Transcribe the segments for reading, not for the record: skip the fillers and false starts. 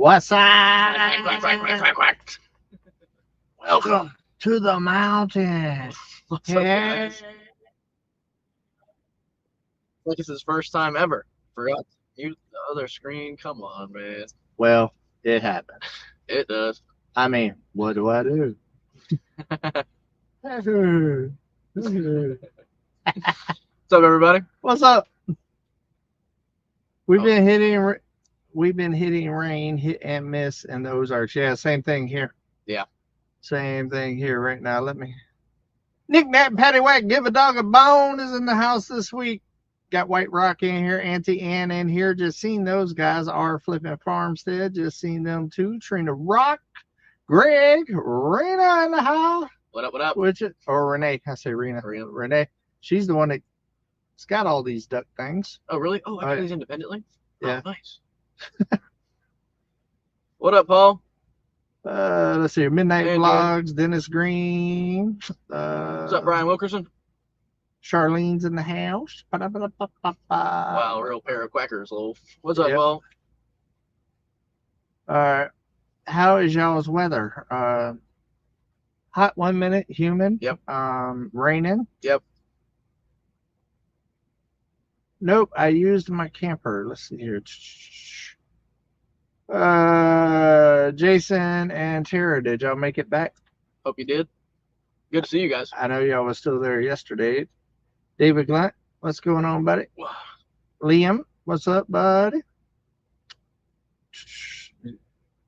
What's up? Quack, quack, quack, quack, quack. Welcome to the mountain. What's up, guys? Like it's his first time ever. Forgot to mute the other screen. Come on, man. Well, it happened. It does. I mean, what do I do? What's up, everybody? What's up? We've been hitting rain, hit and miss in the Ozarks. Yeah, same thing here. Yeah. Same thing here right now. Let me. Nick Nat Paddywhack, give a dog a bone is in the house this week. Got White Rock in here, Auntie Ann in here. Just seen those guys are flipping farmstead. Just seen them too. Trina Rock, Greg, Rena in the house. What up, what up? Or Renee. I say Rena. Renee. She's the one that's got all these duck things. Oh, really? Oh, I got these independently? Yeah. Oh, nice. What up, Paul? Let's see. Midnight Vlogs, Dennis Green. What's up, Brian Wilkerson? Charlene's in the house. Wow, real pair of quackers, lol. What's up, Paul? How is y'all's weather? Hot 1 minute, humid. Yep. Raining. Yep. Nope, I used my camper. Let's see here. Jason and Tara, did y'all make it back? Hope you did. Good to see you guys. I know y'all was still there yesterday. David Glunt, what's going on, buddy? Liam, what's up, buddy?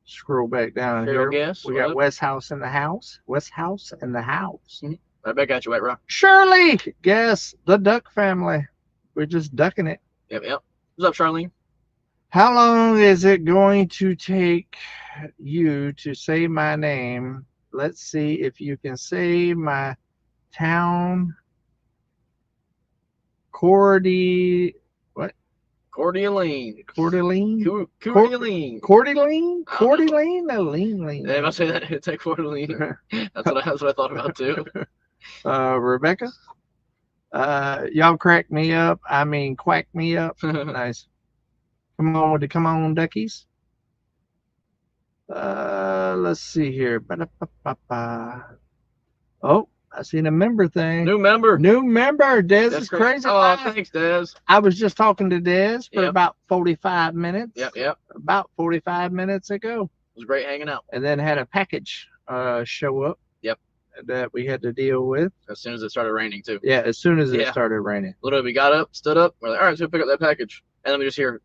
Scroll back down here. Guess. We got West House in the house. West House in the house. Right back at you, White Rock. Shirley, guess the duck family. We're just ducking it. Yep, yep. What's up, Charlene? How long is it going to take you to say my name? Let's see if you can say my town. Cordyline. Cordyline? Cordyline. Lean. Yeah, if I say that, it's like Cordyline. That's what I thought about too. Rebecca, y'all crack me up. I mean, quack me up. Nice. Come on, duckies. Let's see here. Oh, I seen a member thing. New member. Dez is crazy. Oh, thanks, Dez. I was just talking to Dez for about 45 minutes. Yep. About 45 minutes ago. It was great hanging out. And then had a package show up. Yep. That we had to deal with. As soon as it started raining, too. Yeah, as soon as it started raining. Literally, we got up, stood up. We're like, all right, let's go pick up that package. And then we just hear.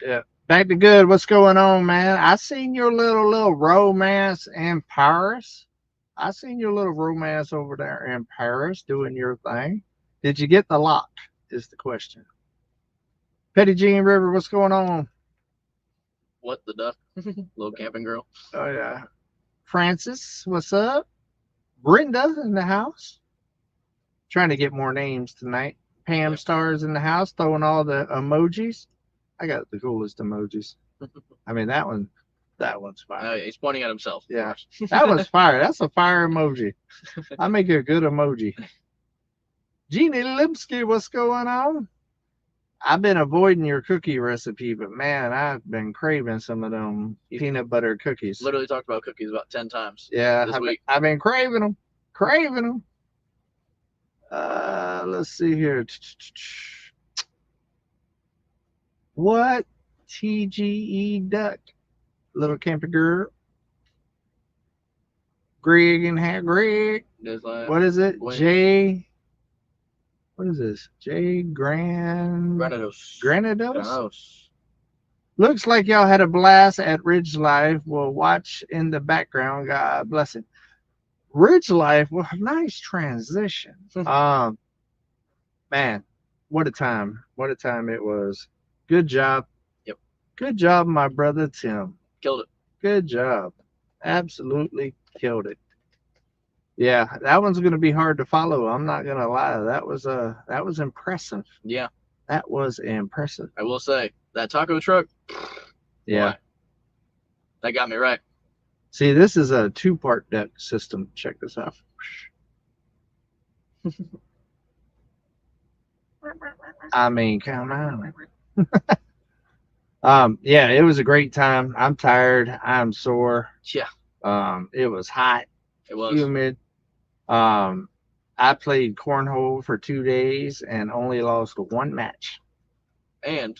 Yeah. Back to good. What's going on, man? I seen your little romance in Paris. I seen your little romance over there in Paris doing your thing. Did you get the lot? Is the question. Petty Jean River, what's going on? What the duck? Little camping girl. Oh, yeah. Francis, what's up? Brenda in the house. Trying to get more names tonight. Pam Stars in the house, throwing all the emojis. I got the coolest emojis. I mean, that one's fire. He's pointing at himself. Yeah, that was fire. That's a fire emoji. I make a good emoji. Jeannie Lipsky, what's going on? I've been avoiding your cookie recipe, but man, I've been craving some of them peanut butter cookies. Literally talked about cookies about 10 times. Yeah, I've been craving them. Let's see here. What? TGE duck. Little camper girl. Greg and Greg. What is it? J. What is this? J. Granados. Looks like y'all had a blast at Ridge Life. We'll watch in the background. God bless it. Ridge Life. Well, nice transition. Man, what a time. What a time it was. Good job. Yep. Good job, my brother Tim. Killed it. Good job. Absolutely killed it. Yeah, that one's going to be hard to follow. I'm not going to lie. That was impressive. Yeah. That was impressive. I will say, that taco truck. Yeah. Boy, that got me right. See, this is a 2-part deck system. Check this out. I mean, come on. Yeah, it was a great time. I'm tired. I'm sore. Yeah, It was hot, it was. humid. Um, I played cornhole for 2 days and only lost one match. And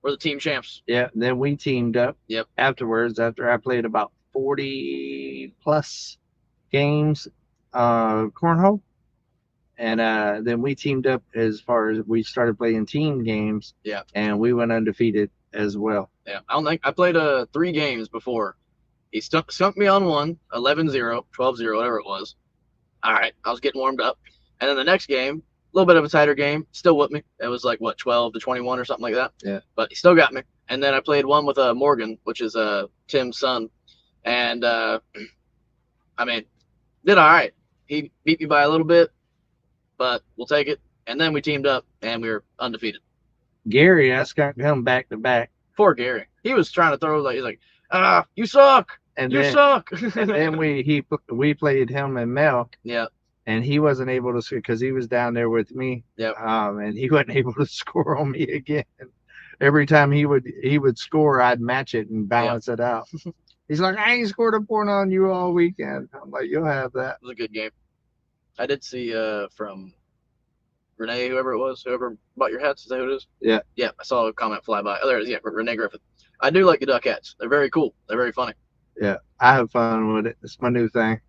we're the team champs. Yeah, then we teamed up Yep. afterwards after I played about 40 plus games cornhole. And then we teamed up as far as we started playing team games. Yeah. And we went undefeated as well. Yeah. I don't think I played 3 games before. He stumped me on one, 11-0, 12-0, whatever it was. All right, I was getting warmed up. And then the next game, a little bit of a tighter game, still whipped me. It was like, what, 12-21 or something like that? Yeah. But he still got me. And then I played one with Morgan, which is Tim's son. And, I mean, did all right. He beat me by a little bit, but we'll take it. And then we teamed up, and we were undefeated. Gary, I got him back to back. Poor Gary. He was trying to throw, like, he's like, you suck. And you then, suck. And then we played him and Mel. Yeah. And he wasn't able to score because he was down there with me. Yeah. And he wasn't able to score on me again. Every time he would score, I'd match it and balance it out. He's like, I ain't scored a point on you all weekend. I'm like, you'll have that. It was a good game. I did see from Renee, whoever bought your hats. Is that who it is? Yeah. Yeah, I saw a comment fly by. Oh, there it is. Yeah, Renee Griffith. I do like the duck hats. They're very cool. They're very funny. Yeah, I have fun with it. It's my new thing.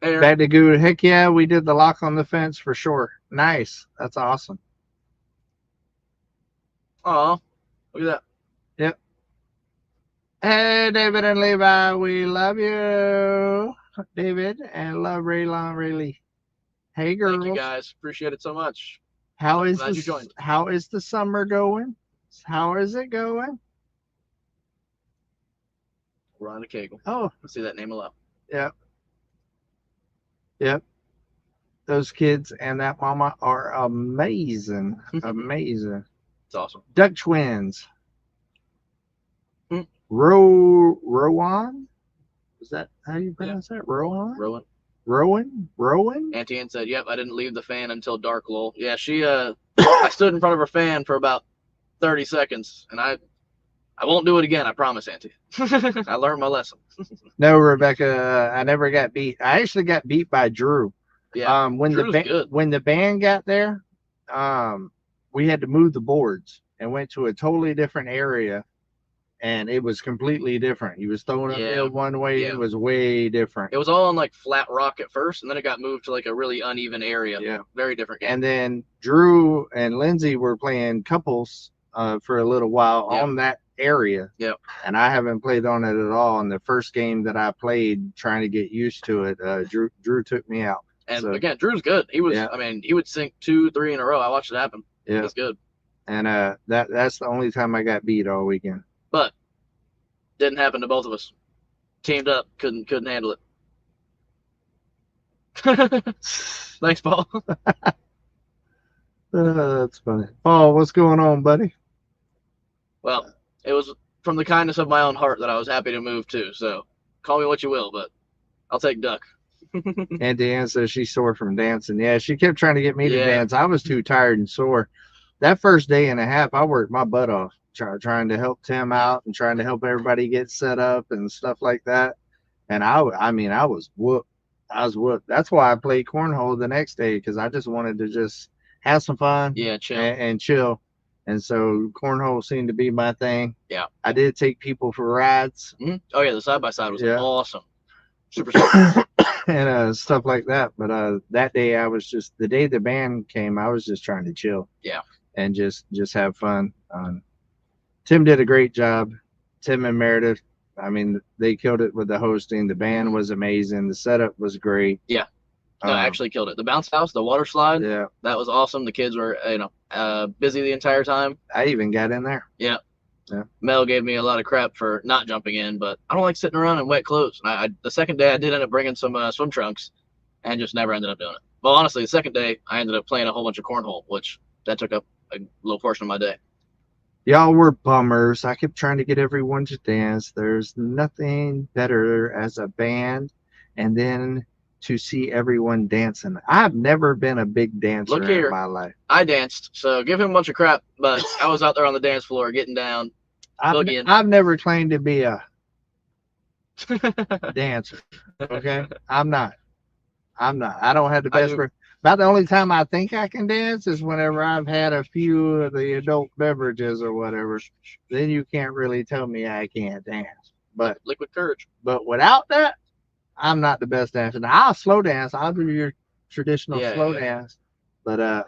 Hey, Back to Goo. Heck yeah, we did the lock on the fence for sure. Nice. That's awesome. Aw, look at that. Yep. Hey, David and Levi, we love you. David and love Raylon Rayleigh. Hey, girls. Thank you guys. Appreciate it so much. How is Glad you joined. How is the summer going? How is it going? Ron Kegel. Oh, I see that name a lot. Yep. Yep. Those kids and that mama are amazing. Amazing. It's awesome. Duck twins. Hmm. Rowan? Is that how you pronounce that? Rowan? Rowan? Auntie Ann said, yep, I didn't leave the fan until dark, lol. Yeah, she I stood in front of her fan for about 30 seconds, and I won't do it again, I promise, Auntie. I learned my lesson. No, Rebecca, I never got beat. I actually got beat by Drew. Yeah, when good. When the band got there, we had to move the boards and went to a totally different area, and it was completely different. He was throwing it one way, it was way different. It was all on like flat rock at first, and then it got moved to like a really uneven area. Yeah, very different game. And then Drew and Lindsay were playing couples for a little while on that area. Yep. And I haven't played on it at all. And the first game that I played, trying to get used to it, Drew took me out. And again, Drew's good. He was, I mean, he would sink 2, 3 in a row. I watched it happen. Yeah. He's good. And that's the only time I got beat all weekend. But didn't happen to both of us. Teamed up, couldn't handle it. Thanks, Paul. That's funny. Paul, what's going on, buddy? Well, it was from the kindness of my own heart that I was happy to move too. So call me what you will, but I'll take duck. And Deanne says she's sore from dancing. Yeah, she kept trying to get me to dance. I was too tired and sore. That first day and a half, I worked my butt off trying to help Tim out and trying to help everybody get set up and stuff like that. And I was whooped. I was whooped. That's why I played cornhole the next day, because I just wanted to just have some fun. Yeah, chill. And chill. And so cornhole seemed to be my thing. Yeah. I did take people for rides. Mm-hmm. Oh, yeah, the side-by-side was awesome. Super. And stuff like that. But that day, I was just, the day the band came, I was just trying to chill. Yeah. And just have fun. Tim did a great job. Tim and Meredith, I mean, they killed it with the hosting. The band was amazing. The setup was great. Yeah. No, actually killed it. The bounce house, the water slide, that was awesome. The kids were, busy the entire time. I even got in there. Yeah. Yeah. Mel gave me a lot of crap for not jumping in, but I don't like sitting around in wet clothes. And the second day I did end up bringing some swim trunks and just never ended up doing it. Well, honestly, the second day I ended up playing a whole bunch of cornhole, which that took up a little portion of my day. Y'all were bummers. I kept trying to get everyone to dance. There's nothing better as a band, and then to see everyone dancing. I've never been a big dancer in my life. I danced, so give him a bunch of crap, but I was out there on the dance floor getting down. boogieing. I've never claimed to be a dancer. Okay, I'm not. I don't have the best. About the only time I think I can dance is whenever I've had a few of the adult beverages or whatever. Then you can't really tell me I can't dance. But liquid courage. But without that, I'm not the best dancer. Now, I'll slow dance. I'll do your traditional slow dance. But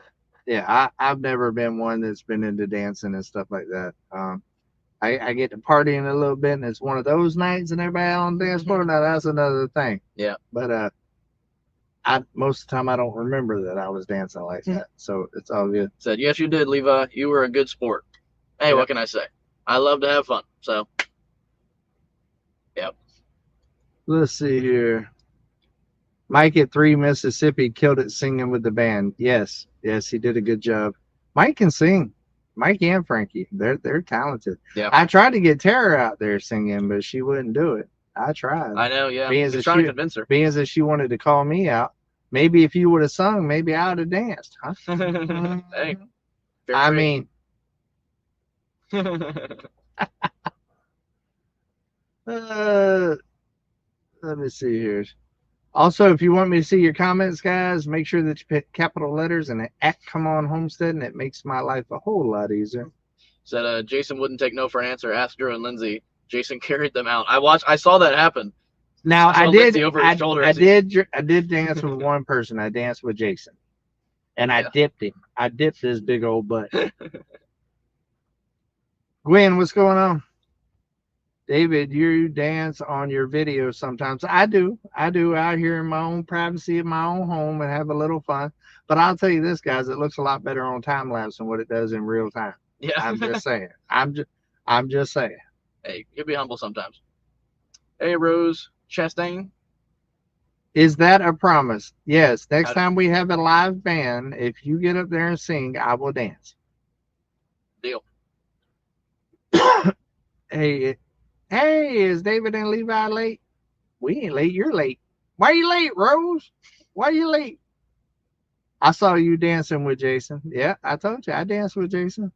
I've never been one that's been into dancing and stuff like that. I get to partying a little bit, and it's one of those nights, and everybody on the dance floor. Now that's another thing. Yeah. But most of the time I don't remember that I was dancing like that, so it's all good. Said yes, you did, Levi. You were a good sport. Hey, what can I say? I love to have fun. So, yep. Let's see here. Mike at 3 Mississippi killed it singing with the band. Yes, he did a good job. Mike can sing. Mike and Frankie, they're talented. Yeah. I tried to get Tara out there singing, but she wouldn't do it. I tried. I know, yeah. Being trying to convince her. Being as she wanted to call me out. Maybe if you would have sung, maybe I would have danced, huh? Hey. I mean. Let me see here. Also, if you want me to see your comments, guys, make sure that you put capital letters and at @cmonhomesteading. It makes my life a whole lot easier. Said Jason wouldn't take no for an answer. Ask Drew and Lindsay. Jason carried them out. I saw that happen. Now I did dance with one person. I danced with Jason, and I dipped him. I dipped his big old butt. Gwen, what's going on? David, you dance on your videos sometimes. I do out here in my own privacy in my own home and have a little fun. But I'll tell you this, guys, it looks a lot better on time lapse than what it does in real time. Yeah, I'm just saying. I'm just saying. Hey, you'll be humble sometimes. Hey, Rose Chastain. Is that a promise? Yes. Next time we have a live band, if you get up there and sing, I will dance. Deal. Hey, is David and Levi late? We ain't late. You're late. Why are you late, Rose? Why are you late? I saw you dancing with Jason. Yeah, I told you I danced with Jason.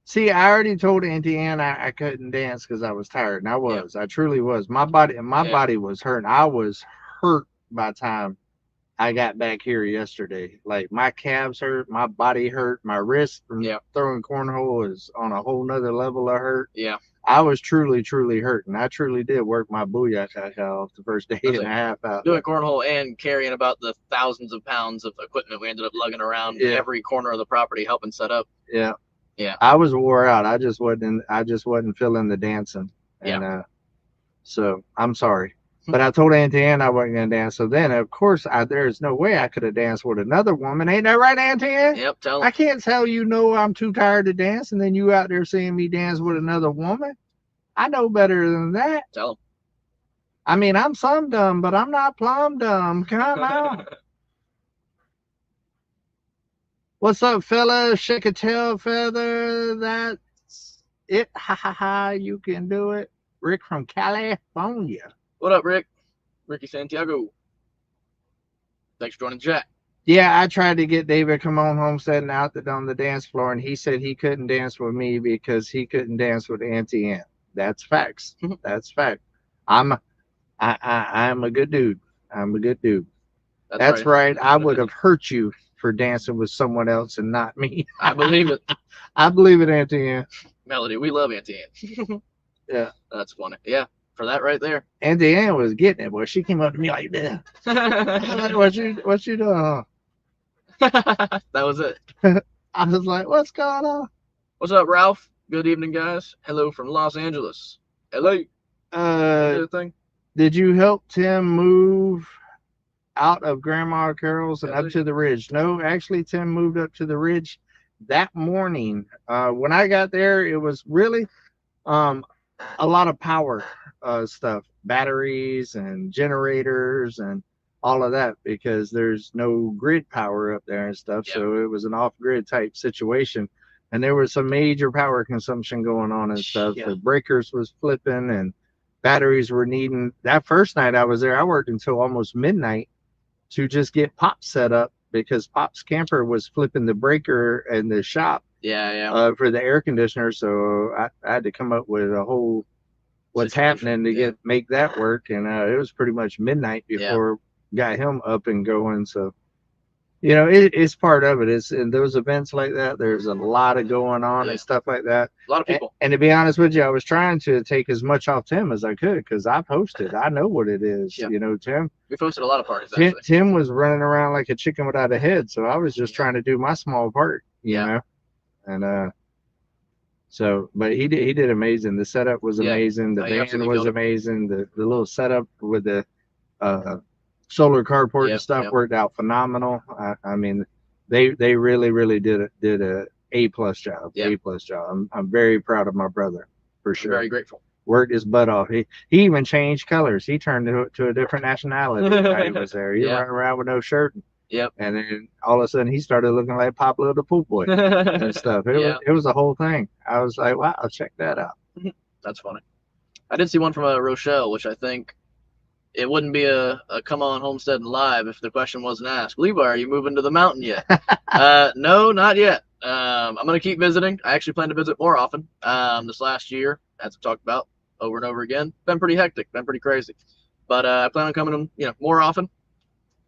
See, I already told Auntie Ann I couldn't dance because I was tired, and I was. I truly was. My body was hurting. I was hurt by the time I got back here yesterday. Like, my calves hurt, my body hurt, my wrist from throwing cornhole is on a whole nother level of hurt. Yeah. I was truly hurting. I truly did work my booyah off the first day and a half out. Doing cornhole and carrying about the thousands of pounds of equipment we ended up lugging around every corner of the property, helping set up. Yeah. Yeah. I was wore out. I just wasn't feeling the dancing. And so I'm sorry. But I told Auntie Ann I wasn't going to dance. So then, of course, there's no way I could have danced with another woman. Ain't that right, Auntie Ann? Yep, tell 'em. I can't tell you, no, I'm too tired to dance, and then you out there seeing me dance with another woman. I know better than that. Tell 'em. I mean, I'm some dumb, but I'm not plumb dumb. Come on. What's up, fella? Shake a tail feather. That's it. Ha ha ha. You can do it. Rick from California. What up, Rick? Ricky Santiago. Thanks for joining the chat. Yeah, I tried to get David come on homesteading out on the dance floor, and he said he couldn't dance with me because he couldn't dance with Auntie Ann. That's facts. That's fact. I'm a good dude. I'm a good dude. That's right. I would have hurt you for dancing with someone else and not me. I believe it. I believe it, Auntie Ann. Melody, we love Auntie Ann. Yeah. That's funny. Yeah, for that right there. Auntie Ann was getting it, boy. She came up to me like this. What you doing, huh? That was it. I was like, what's going on? What's up, Ralph? Good evening, guys. Hello from Los Angeles. Hello. Did you help Tim move out of Grandma Carol's and up to the ridge? No, actually, Tim moved up to the ridge that morning. When I got there, it was really a lot of power stuff, batteries and generators and all of that, because there's no grid power up there and stuff. Yep. So it was an off-grid type situation, and there was some major power consumption going on and stuff. The breakers was flipping and batteries were needing. That first night I was there, I worked until almost midnight to just get Pop set up, because Pop's camper was flipping the breaker in the shop, Yeah. for the air conditioner. So I had to come up with a whole what's happening to make that work, and it was pretty much midnight before got him up and going. So it's part of it. It's in those events like that. There's a lot of going on and stuff like that. A lot of people. And to be honest with you, I was trying to take as much off Tim as I could because I posted. I know what it is. Tim. We posted a lot of parties. Tim was running around like a chicken without a head, so I was just trying to do my small part. You know, and so, but he did amazing. The setup was amazing. The band was amazing. The little setup with the solar carport and stuff worked out phenomenal. I mean, they really did a A+ job. A+ job. I'm very proud of my brother for sure. Very grateful. Worked his butt off. He even changed colors. He turned to a different nationality while he was there. He running around with no shirt. Yep. And then all of a sudden he started looking like Pablo the Poop Boy and stuff. It was a whole thing. I was like, wow, I'll check that out. That's funny. I did see one from Rochelle, which I think it wouldn't be a Come On Homesteading Live if the question wasn't asked. Levi, are you moving to the mountain yet? No, not yet. I'm going to keep visiting. I actually plan to visit more often. This last year, as I've talked about over and over again, been pretty hectic, been pretty crazy. But I plan on coming, more often.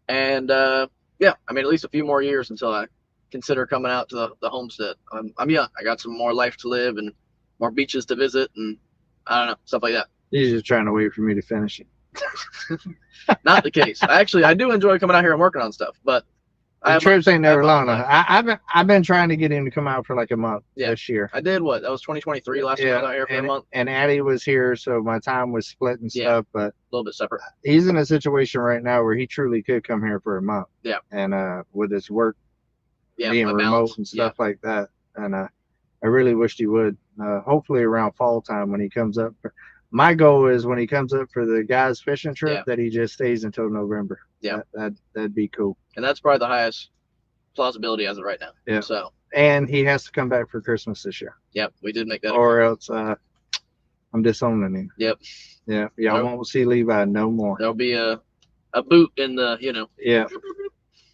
And I mean, at least a few more years until I consider coming out to the homestead. I'm young. I got some more life to live and more beaches to visit, and I don't know, stuff like that. You're just trying to wait for me to finish it. Not the case. I do enjoy coming out here and working on stuff, but the trips ain't never long enough. I've been trying to get him to come out for like a month this year. I did what? That was 2023 last year. I was out here for a month. And Addie was here, so my time was split and stuff. But a little bit separate. He's in a situation right now where he truly could come here for a month. Yeah. And with his work being remote and stuff like that, and I really wished he would. Hopefully around fall time when he comes up. My goal is when he comes up for the guys fishing trip that he just stays until November. Yeah. That'd be cool. And that's probably the highest plausibility as of right now. Yeah. So. And he has to come back for Christmas this year. Yep, we did make that. Or else I'm disowning him. Yep. Yeah. Y'all won't see Levi no more. There'll be a boot in the, Yeah.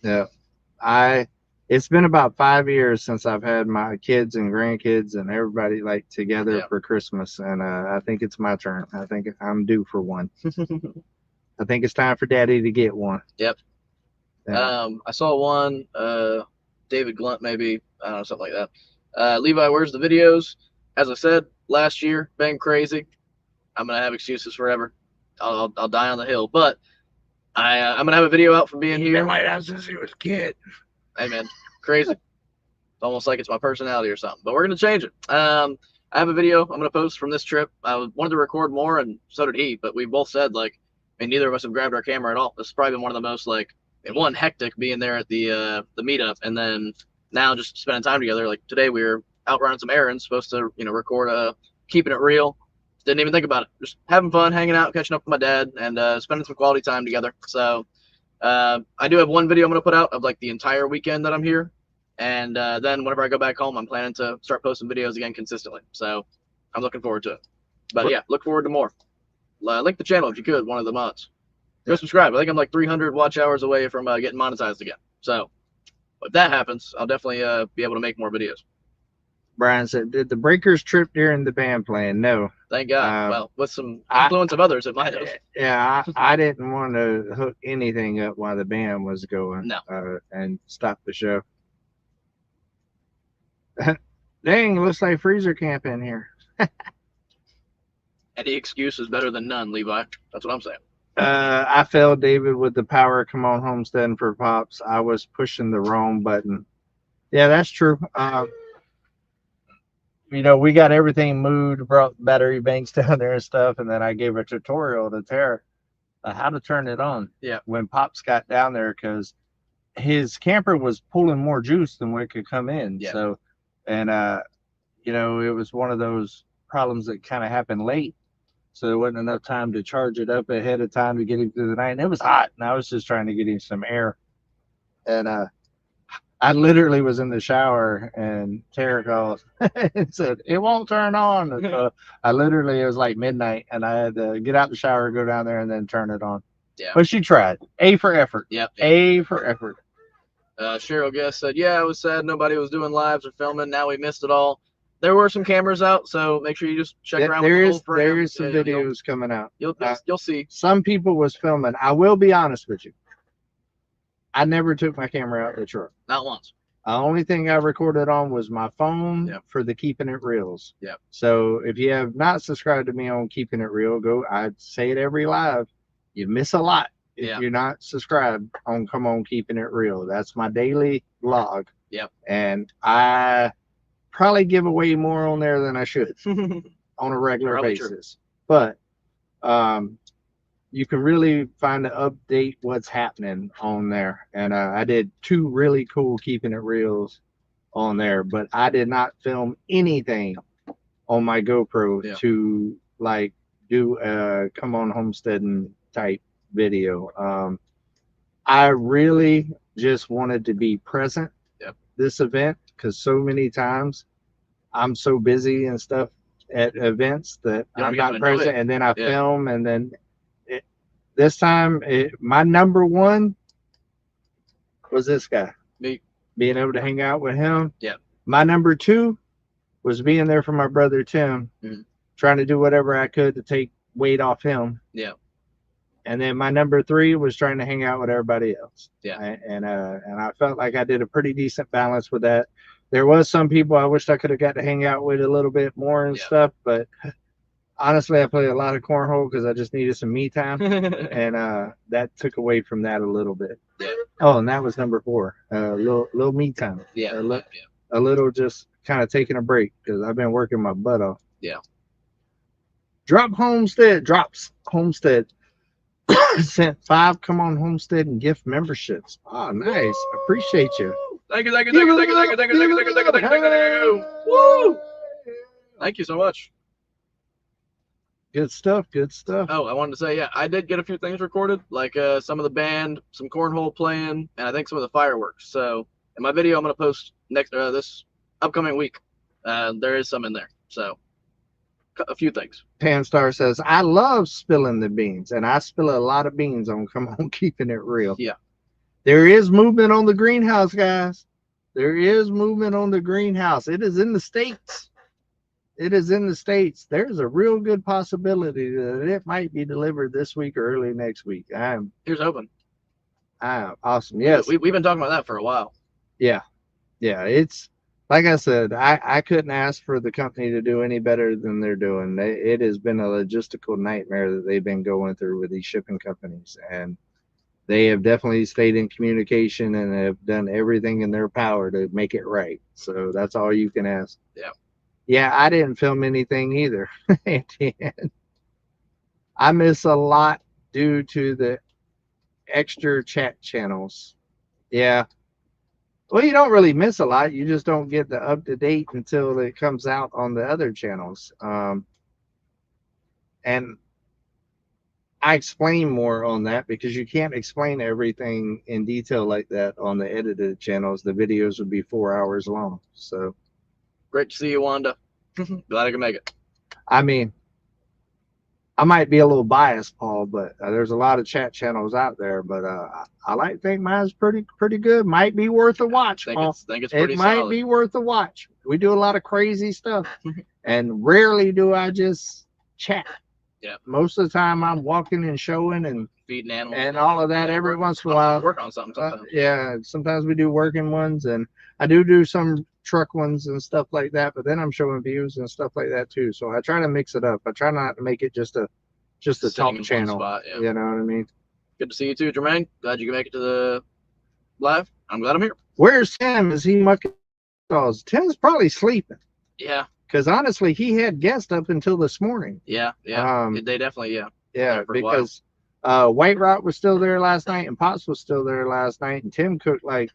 Yeah. It's been about 5 years since I've had my kids and grandkids and everybody like together for Christmas, and I think it's my turn. I think I'm due for one. I think it's time for Daddy to get one. Yep. Yeah. I saw one, David Glunt maybe, I don't know, something like that. Levi, where's the videos? As I said, last year, been crazy. I'm gonna have excuses forever. I'll die on the hill, but I'm gonna have a video out from being here. White House since he was a kid. Hey man, crazy. It's almost like it's my personality or something, but we're gonna change it. I have a video I'm gonna post from this trip. I wanted to record more, and so did he, but we both said neither of us have grabbed our camera at all. This has probably been one of the most hectic being there at the meetup, and then now just spending time together. Like today we were out running some errands, supposed to record keeping it real. Didn't even think about it. Just having fun, hanging out, catching up with my dad, and spending some quality time together. So. I do have one video I'm going to put out of the entire weekend that I'm here. And then whenever I go back home, I'm planning to start posting videos again consistently. So I'm looking forward to it. But yeah, look forward to more. Link the channel if you could, one of the mods. Go subscribe. I think I'm 300 watch hours away from getting monetized again. So if that happens, I'll definitely be able to make more videos. Brian said, did the Breakers trip during the band playing? No. Thank God. Well, with some influence of others, it might have. Yeah, I didn't want to hook anything up while the band was going. No. And stop the show. Dang, looks like freezer camp in here. Any excuse is better than none, Levi. That's what I'm saying. I failed David with the power Come On Homesteading for Pops. I was pushing the wrong button. Yeah, that's true. We got everything moved, brought battery banks down there and stuff, and then I gave a tutorial to Tara how to turn it on. Yeah. When Pops got down there, because his camper was pulling more juice than what could come in. Yeah. So, and it was one of those problems that kind of happened late, so there wasn't enough time to charge it up ahead of time to get him through the night. And it was hot, and I was just trying to get him some air, and I literally was in the shower and Tara called and said, it won't turn on. And so it was like midnight and I had to get out the shower, go down there and then turn it on. Yeah. But she tried. A for effort. Yep. A for effort. Cheryl Guest said, yeah, I was sad nobody was doing lives or filming. Now we missed it all. There were some cameras out, so make sure you just check around with the full frame. There is some videos coming out. You'll see. Some people was filming. I will be honest with you. I never took my camera out of the truck. Not once. The only thing I recorded on was my phone for the Keeping It Reels. Yep. So if you have not subscribed to me on Keeping It Real, go. I say it every live. You miss a lot if you're not subscribed on Come On Keeping It Real. That's my daily vlog. Yep. And I probably give away more on there than I should on a regular basis. True. But you can really find to update what's happening on there. And I did 2 really cool Keeping It Reels on there, but I did not film anything on my GoPro to like do a Come On Homesteading type video. I really just wanted to be present this event, because so many times I'm so busy and stuff at events that I'm not present, and then I film, and then this time, my number 1 was this guy. Me. Being able to hang out with him. Yeah. My number 2 was being there for my brother Tim, trying to do whatever I could to take weight off him. Yeah. And then my number 3 was trying to hang out with everybody else. Yeah. And I felt like I did a pretty decent balance with that. There was some people I wished I could have got to hang out with a little bit more and stuff, but honestly, I played a lot of cornhole because I just needed some me time, and that took away from that a little bit. Yeah. Oh, and that was number 4, little me time. Yeah. A little just kind of taking a break because I've been working my butt off. Yeah. Drops Homestead sent 5 Come On Homestead and gift memberships. Oh, nice. Appreciate you. Thank you. Woo! Thank you so much. Good stuff. Oh, I wanted to say, I did get a few things recorded, like some of the band, some cornhole playing, and I think some of the fireworks. So in my video I'm going to post this upcoming week, there is some in there. So a few things. Panstar says, I love spilling the beans, and I spill a lot of beans on Come On Keeping It Real. Yeah. There is movement on the greenhouse, guys. There is movement on the greenhouse. It is in the States. There's a real good possibility that it might be delivered this week or early next week. Here's hoping. Awesome. Yes. We've been talking about that for a while. Yeah. It's like I said, I couldn't ask for the company to do any better than they're doing. It has been a logistical nightmare that they've been going through with these shipping companies, and they have definitely stayed in communication and have done everything in their power to make it right. So that's all you can ask. Yeah. Yeah, I didn't film anything either. I miss a lot due to the extra chat channels. Yeah. Well, you don't really miss a lot. You just don't get the up-to-date until it comes out on the other channels. And I explain more on that because you can't explain everything in detail like that on the edited channels. The videos would be 4 hours long. So great to see you, Wanda. Glad I could make it. I mean, I might be a little biased, Paul, but there's a lot of chat channels out there. But I like to think mine's pretty good. Might be worth a watch, Paul. Think it's pretty it might solid. Be worth a watch. We do a lot of crazy stuff, and rarely do I just chat. Yeah. Most of the time, I'm walking and showing and feeding animals and all of that. Every once in a while, work on something. Yeah, sometimes we do working ones, and I do some truck ones and stuff like that. But then I'm showing views and stuff like that too. So I try to mix it up. I try not to make it just a talk channel. Spot, yeah. You know what I mean? Good to see you too, Jermaine. Glad you can make it to the live. I'm glad I'm here. Where's Tim? Is he mucking? Tim's probably sleeping. Yeah. Because honestly, he had guests up until this morning. Yeah. They definitely, Yeah, because White Rock was still there last night, and Pops was still there last night, and Tim cooked like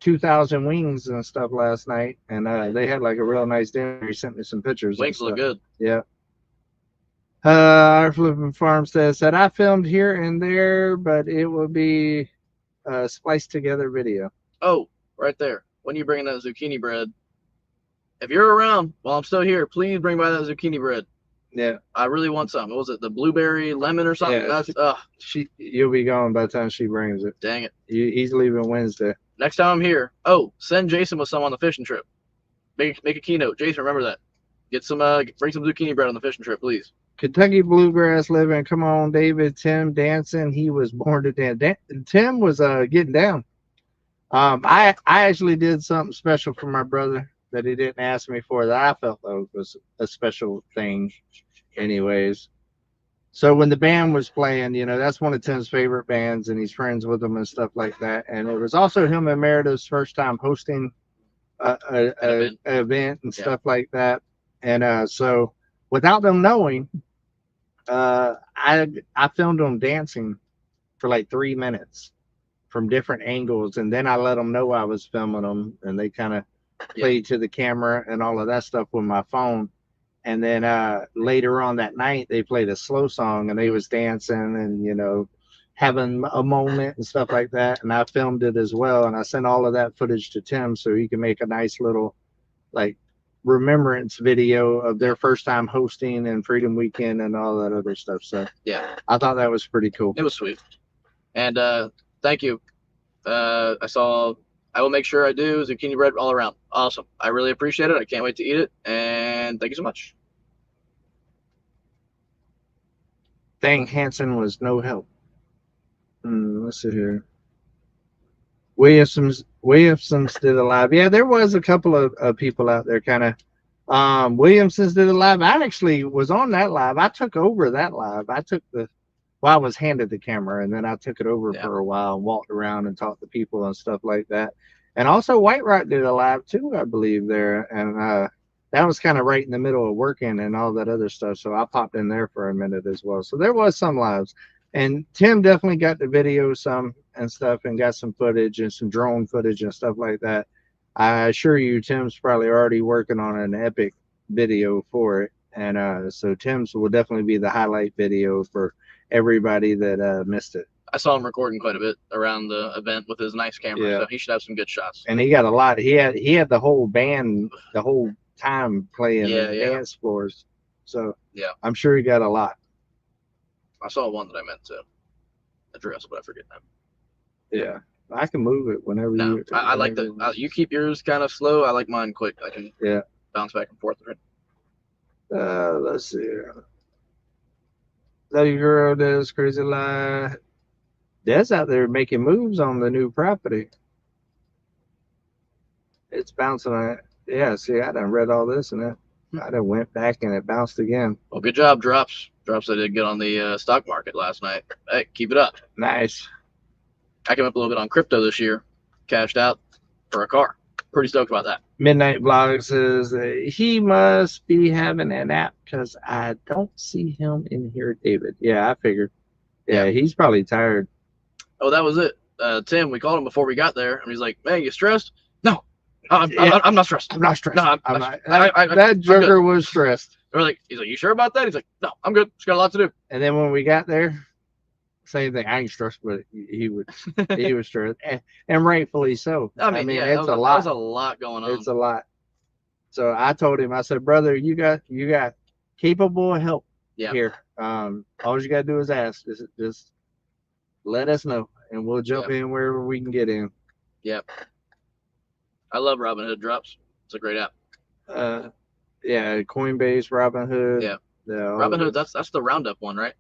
2,000 wings and stuff last night, and they had like a real nice dinner. He sent me some pictures. Wings look good. Yeah. Our flipping farmstead said, I filmed here and there, but it will be a spliced together video. Oh, right there. When you bring in that zucchini bread, if you're around while I'm still here, please bring by that zucchini bread. Yeah. I really want some. What was it? The blueberry lemon or something? Yeah, That's you'll be gone by the time she brings it. Dang it. He's leaving Wednesday. next time I'm here, oh, send Jason with some on the fishing trip. Make a keynote. Jason, remember that. Get some bring some zucchini bread on the fishing trip, please. Kentucky Bluegrass living. Come on, David. Tim dancing. He was born to dance. Tim was getting down. I actually did something special for my brother that he didn't ask me for that I felt that was a special thing. Anyways, so when the band was playing, that's one of Tim's favorite bands, and he's friends with them and stuff like that. And it was also him and Meredith's first time hosting an event and stuff like that. And so without them knowing, I filmed them dancing for like 3 minutes from different angles, and then I let them know I was filming them, and they kind of played to the camera and all of that stuff with my phone. And then later on that night, they played a slow song, and they was dancing and having a moment and stuff like that. And I filmed it as well, and I sent all of that footage to Tim so he can make a nice little like remembrance video of their first time hosting and Freedom Weekend and all that other stuff. So yeah, I thought that was pretty cool. It was sweet. And thank you. I will make sure I do zucchini bread all around. Awesome. I really appreciate it. I can't wait to eat it. And thank you so much. Dang, Hanson was no help. Let's see here. Williamson's did a live. Yeah, there was a couple of people out there kind of. Williamson's did a live. I actually was on that live. I took over that live. I was handed the camera, and then I took it over for a while and walked around and talked to people and stuff like that. And also White Rock did a live too, I believe, there. And that was kind of right in the middle of working and all that other stuff. So I popped in there for a minute as well. So there was some lives. And Tim definitely got the video some and stuff and got some footage and some drone footage and stuff like that. I assure you, Tim's probably already working on an epic video for it. And so Tim's will definitely be the highlight video for everybody that missed it. I saw him recording quite a bit around the event with his nice camera, so he should have some good shots. And he got a lot. He had the whole band the whole time playing dance floors. So I'm sure he got a lot. I saw one that I meant to address, but I forget that. Yeah, I can move it whenever you. I like that. You keep yours kind of slow. I like mine quick. I can bounce back and forth. Let's see. That girl does crazy lie. Des out there making moves on the new property. It's bouncing on it. Yeah, see, I done read all this and I done went back and it bounced again. Well, good job, Drops. Drops I did get on the stock market last night. Hey, keep it up. Nice. I came up a little bit on crypto this year. Cashed out for a car. Pretty stoked about that. Midnight Vlog says he must be having a nap because I don't see him in here, David. Yeah, I figured. Yeah, he's probably tired. Oh, that was it. Tim, we called him before we got there, and he's like, "Man, you stressed?" No, I'm not stressed. I'm not stressed. No, I'm not. That joker was stressed. We're like, he's like, "You sure about that?" He's like, "No, I'm good. Just got a lot to do." And then when we got there, same thing. I ain't stressed, but he was stressed, and rightfully so. I mean, it's a lot. There's a lot going on. It's a lot. So I told him, I said, brother, you got capable help here. All you gotta do is ask. Just let us know, and we'll jump in wherever we can get in. Yep. I love Robinhood Drops. It's a great app. Coinbase, Robinhood. Yeah. Robinhood. That's the Roundup one, right?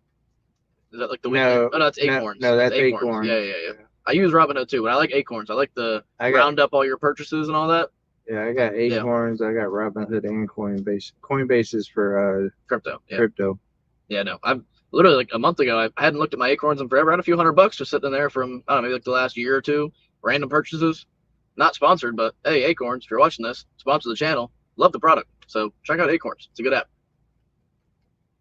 Is that like the weekend? No, oh, no, it's Acorns. No, that's Acorns. Yeah. I use Robinhood too, but I like Acorns. I like round up all your purchases and all that. Yeah, I got Acorns. I got Robinhood and Coinbase. Coinbase is for crypto. Yeah. Crypto. Yeah, no. I've literally like a month ago. I hadn't looked at my Acorns in forever. I had a few $100 just sitting there from I don't know, maybe like the last year or two. Random purchases, not sponsored, but hey, Acorns, if you're watching this, sponsor the channel. Love the product, so check out Acorns. It's a good app.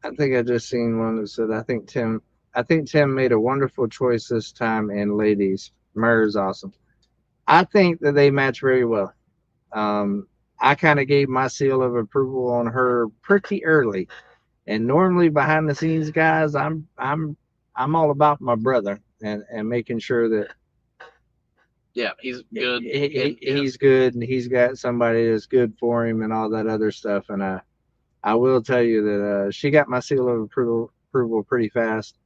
I think I just seen one that said I think Tim made a wonderful choice this time, and ladies, Murr's awesome. I think that they match very well. I kind of gave my seal of approval on her pretty early, and normally behind the scenes, guys, I'm all about my brother and making sure that he's good. He's good, and he's got somebody that's good for him and all that other stuff. And I will tell you that she got my seal of approval pretty fast.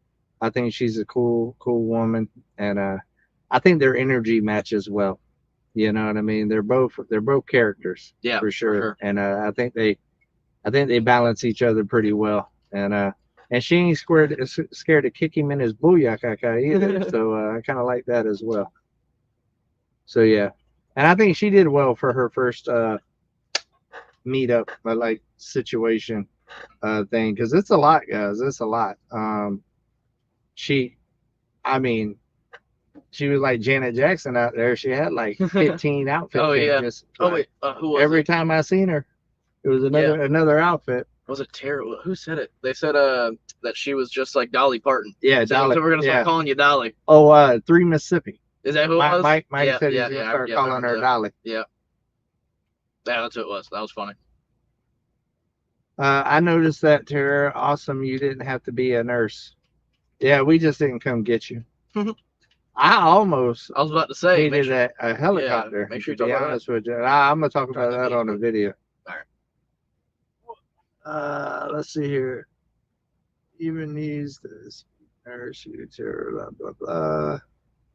I think she's a cool woman, and I think their energy matches well. You know what I mean? They're both characters, Yeah, for sure. sure. And I think they balance each other pretty well. And she ain't scared to kick him in his booyakaka either. So I kind of like that as well. So yeah, and I think she did well for her first meetup, like situation thing, because it's a lot, guys. It's a lot. She, I mean, she was like Janet Jackson out there. She had like 15 outfit Oh yeah. changes. Oh Like, wait, who was every it? time I seen her, it was another outfit. Was it Tara? Who said it? They said that she was just like Dolly Parton. Yeah, So Dolly. we're gonna start Yeah. calling you Dolly. Oh, 3 Mississippi. Is that who it was? Mike Yeah, said yeah, he's gonna yeah, start yeah, calling her yeah. Dolly. Yeah. Yeah, that's who it was. That was funny. I noticed that, Tara. Awesome. You didn't have to be a nurse. Yeah, we just didn't come get you. I almost I was about to say, needed a helicopter. make sure you to be talk about honest with you. I'm gonna talk Try about that that on a video. All right. Let's see here. Even needs this nurse, blah blah blah.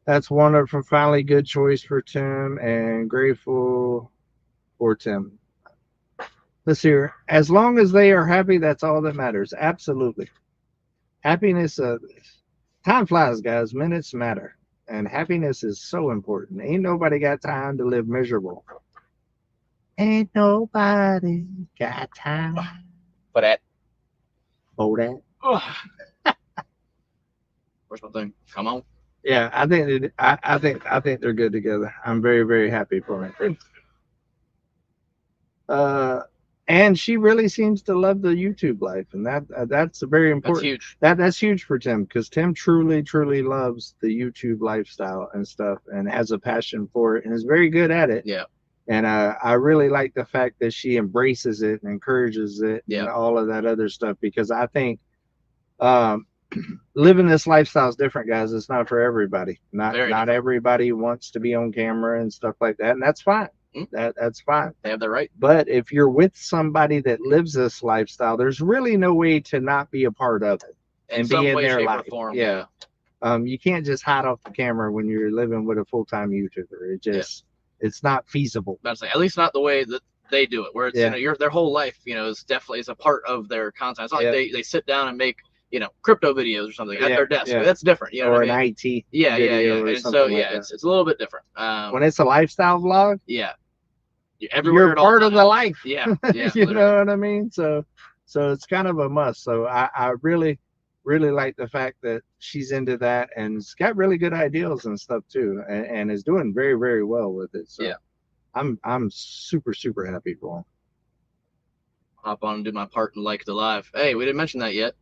That's wonderful. Finally, good choice for Tim, and grateful for Tim. Let's hear. As long as they are happy, that's all that matters. Absolutely. Happiness. Time flies, guys. Minutes matter, and happiness is so important. Ain't nobody got time to live miserable. Ain't nobody got time for that. for that. Where's my thing? Come on. Yeah, I think they're good together. I'm very, very happy for it. And she really seems to love the YouTube life, and that's very important. That's huge. That's huge for Tim, because Tim truly, truly loves the YouTube lifestyle and stuff, and has a passion for it, and is very good at it. Yeah. And I really like the fact that she embraces it and encourages it, and all of that other stuff, because I think living this lifestyle is different, guys. It's not for everybody. Not everybody wants to be on camera and stuff like that, and that's fine. That's fine. They have the right. But if you're with somebody that lives this lifestyle, there's really no way to not be a part of it and be in their life. Yeah. You can't just hide off the camera when you're living with a full-time YouTuber. It's not feasible. That's at least not the way that they do it, where it's their whole life, is definitely a part of their content. It's not like they sit down and make crypto videos or something at their desk. That's different. You know or what I mean? An IT. Yeah. And so it's a little bit different. When it's a lifestyle vlog. Yeah. You're part of the life. Yeah. You know what I mean? So it's kind of a must. So I really, really like the fact that she's into that, and it's got really good ideas and stuff too, and is doing very, very well with it. So I'm super, super happy for him. Hop on and do my part and like the live. Hey, we didn't mention that yet.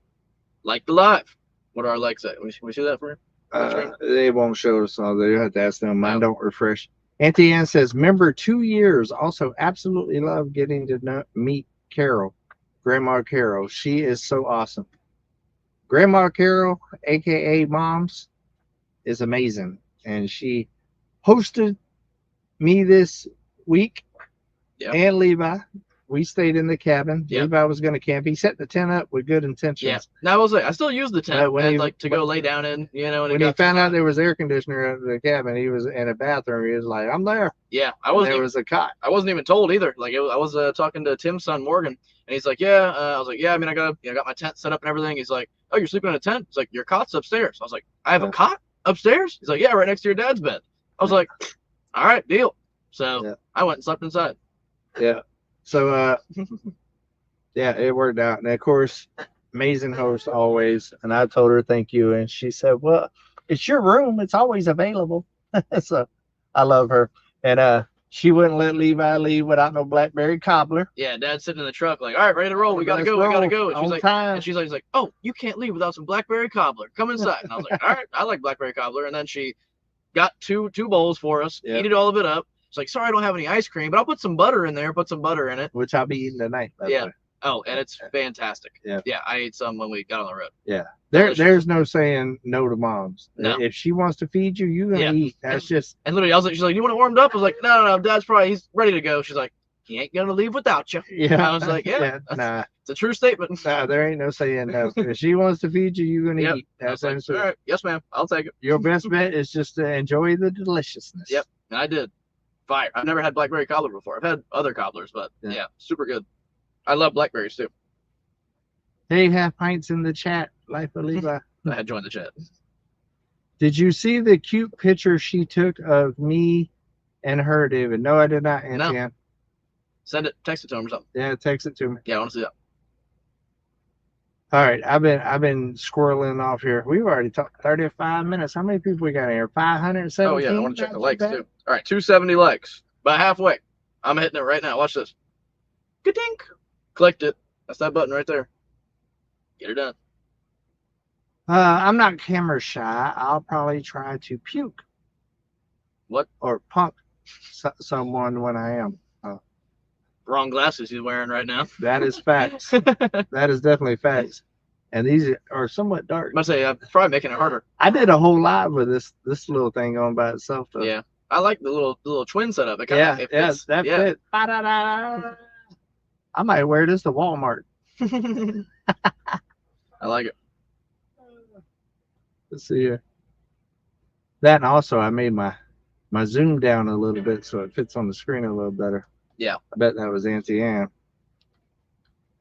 Like the live. What are our likes at? Can we see that for you? They won't show us all. You have to ask them. Mine don't refresh. Auntie Ann says, member 2 years. Also, absolutely love getting to meet Carol, Grandma Carol. She is so awesome. Grandma Carol, aka Moms, is amazing, and she hosted me this week. And Levi. We stayed in the cabin. Levi was going to camp. He set the tent up with good intentions. Yeah. Now I still use the tent to go lay down in. When he found out there was air conditioner at the cabin, he was in a bathroom. He was like, "I'm there." Yeah, there was a cot. I wasn't even told either. Like I was talking to Tim's son Morgan, and he's like, "Yeah." I was like, "Yeah." I mean, I got my tent set up and everything. He's like, "Oh, you're sleeping in a tent?" He's like, "Your cot's upstairs." I was like, "I have a cot upstairs?" He's like, "Yeah, right next to your dad's bed." I was like, "All right, deal." So I went and slept inside. Yeah. So, it worked out. And of course, amazing host always. And I told her thank you. And she said, "Well, it's your room. It's always available." So I love her. And she wouldn't let Levi leave without no blackberry cobbler. Yeah, Dad's sitting in the truck like, "All right, ready to roll. We got to go. We got to go." And she's like, "Oh, you can't leave without some blackberry cobbler. Come inside." And I was like, "All right, I like blackberry cobbler." And then she got two bowls for us, heated all of it up. It's like, "Sorry, I don't have any ice cream, but I'll put some butter in there. Put some butter in it." Which I'll be eating tonight. Yeah. Oh, and it's fantastic. Yeah. Yeah, I ate some when we got on the road. Yeah. There's no saying no to Moms. No. If she wants to feed you, you're gonna eat. That's just. And literally, she's like, "You want it warmed up?" I was like, No. He's ready to go. She's like, "He ain't gonna leave without you." Yeah. I was like, "Yeah, nah. It's a true statement." Nah, there ain't no saying no. If she wants to feed you, you're gonna eat. That's like, all right, yes, ma'am. I'll take it. Your best bet is just to enjoy the deliciousness. Yep, and I did. fire. I've never had blackberry cobbler before. I've had other cobblers, but yeah, super good. I love blackberries too. Hey, half pints in the chat. Life of Levi. I had joined the chat. Did you see the cute picture she took of me and her, David? No, I did not, Auntie No. Ann. Send it, text it to him or something. Yeah, text it to me. Yeah, I want to see that. All right, I've been squirreling off here. We've already talked 35 minutes. How many people we got in here? 517. Oh yeah, I want to check the likes too. All right, 270 likes. About halfway. I'm hitting it right now. Watch this. Ka-dink. Clicked it. That's that button right there. Get it done. I'm not camera shy. I'll probably try to puke. What? Or punk someone when I am. Wrong glasses he's wearing right now. That is facts. That is definitely facts. And these are somewhat dark. I must say, I'm probably making it harder. I did a whole lot with this little thing on by itself, though. Yeah, I like the little twin setup. It fits. Fit. I might wear this to Walmart. I like it. Let's see here. That, and also I made my zoom down a little bit so it fits on the screen a little better. Yeah. I bet that was Auntie Ann.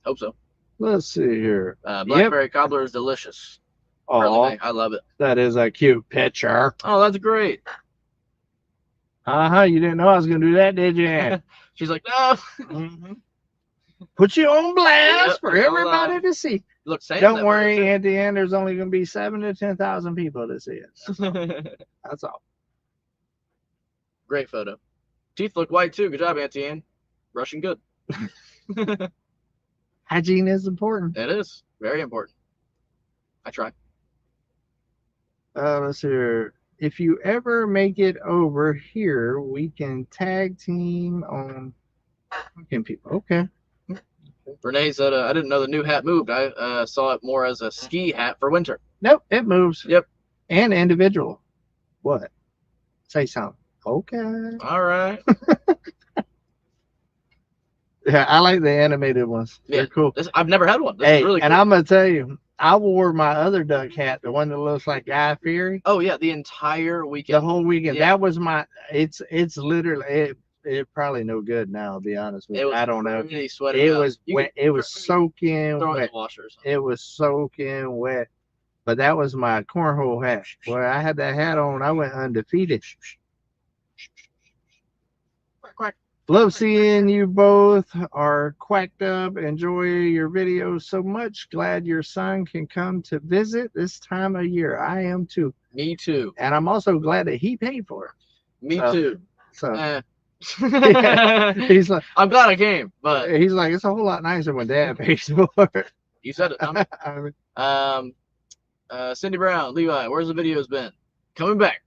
Hope so. Let's see here. Blackberry cobbler is delicious. Oh, really, I love it. That is a cute picture. Oh, that's great. You didn't know I was gonna do that, did you? She's like, no. Put you on blast for everybody to see. Look, don't worry, Auntie Ann. There's only gonna be 7,000 to 10,000 people to see it. That's all. Great photo. Teeth look white too. Good job, Auntie Ann. Brushing good. Hygiene is important. It is very important. I try. Let's see here. If you ever make it over here, we can tag team on people. Okay. Renee said, I didn't know the new hat moved. I saw it more as a ski hat for winter. Nope, it moves. Yep. And individual. What? Say something. Okay. All right. Yeah, I like the animated ones. Yeah. They're cool. I've never had one. This is really cool. And I'm going to tell you, I wore my other duck hat, the one that looks like Guy Fieri. Oh, yeah, the entire weekend. The whole weekend. Yeah. That was my, it's literally, it probably no good now, to be honest with you. I don't know. Really sweaty. It was wet. It was soaking wet. Washers. It was soaking wet. But that was my cornhole hat. Where I had that hat on, I went undefeated. Quack, quack. Love seeing you both are quacked up. Enjoy your videos so much. Glad your son can come to visit this time of year. I am too. Me too. And I'm also glad that he paid for it. Me too. So yeah, he's like, I'm glad I came, but he's like, it's a whole lot nicer when Dad pays for it. You said it. Cindy Brown, Levi, where's the videos been? Coming back.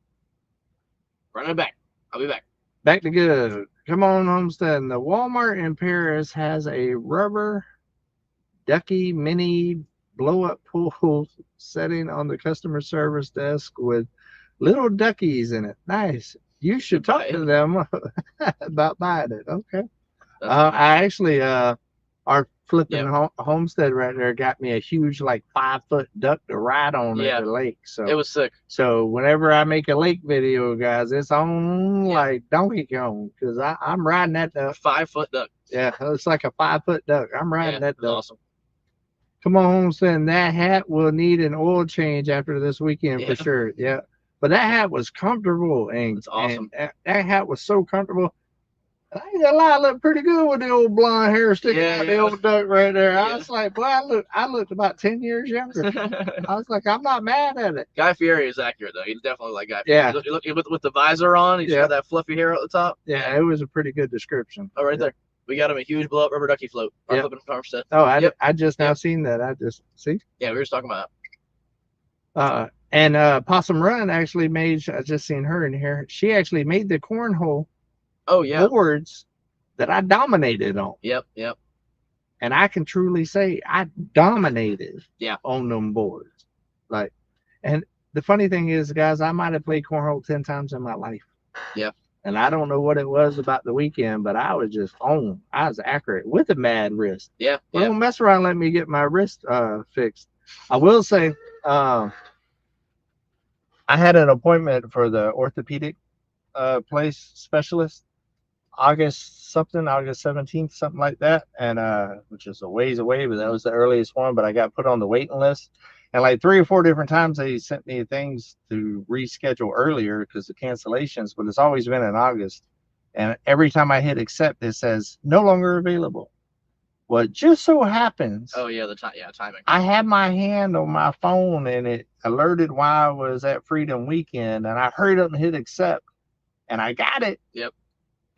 Running it back. I'll be back. Back to good. Come on, Homesteading. The Walmart in Paris has a rubber ducky mini blow-up pool setting on the customer service desk with little duckies in it. Nice. You should talk to them about buying it. Okay. I actually, our flipping homestead right there got me a huge, like 5-foot duck to ride on at the lake. So it was sick. So whenever I make a lake video, guys, it's on like Donkey Kong because I'm riding that duck. 5-foot duck. Yeah, it's like a 5-foot duck. I'm riding that duck. Awesome. Come on, Homestead. That hat will need an oil change after this weekend for sure. Yeah. But that hat was comfortable, and it's awesome. And that hat was so comfortable. I ain't gonna lie, I looked pretty good with the old blonde hair sticking out the old duck right there. Yeah. I was like, boy, I looked about 10 years younger. I was like, I'm not mad at it. Guy Fieri is accurate though. He's definitely like Guy Fieri. Yeah. You look with the visor on. He's got that fluffy hair at the top. Yeah, it was a pretty good description. Oh, right there. We got him a huge blow up rubber ducky float. Oh, I just now seen that. I just see. Yeah, we were just talking about it. And Possum Run actually made. I just seen her in here. She actually made the cornhole. Oh yeah. Boards that I dominated on. Yep. And I can truly say I dominated. Yeah. On them boards. Like, and the funny thing is, guys, I might have played cornhole 10 times in my life. Yeah. And I don't know what it was about the weekend, but I was just on. I was accurate with a mad wrist. Yeah. Don't mess around. Let me get my wrist fixed. I will say, I had an appointment for the orthopedic place specialist. August something, August 17th, something like that, and which is a ways away, but that was the earliest one. But I got put on the waiting list, and like 3 or 4 different times they sent me things to reschedule earlier because of cancellations, but it's always been in August. And every time I hit accept, it says no longer available. Well, it just so happens. Oh yeah, the time. Yeah, timing. I had my hand on my phone and it alerted while I was at Freedom Weekend, and I hurried up and hit accept, and I got it. Yep.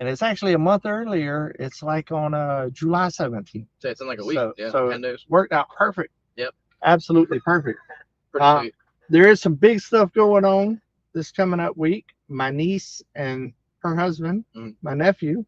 And it's actually a month earlier. It's like on July 17th. So it's in like a week. So, yeah, so 10 days. Worked out perfect. Yep. Absolutely perfect. Pretty sweet. There is some big stuff going on this coming up week. My niece and her husband, my nephew,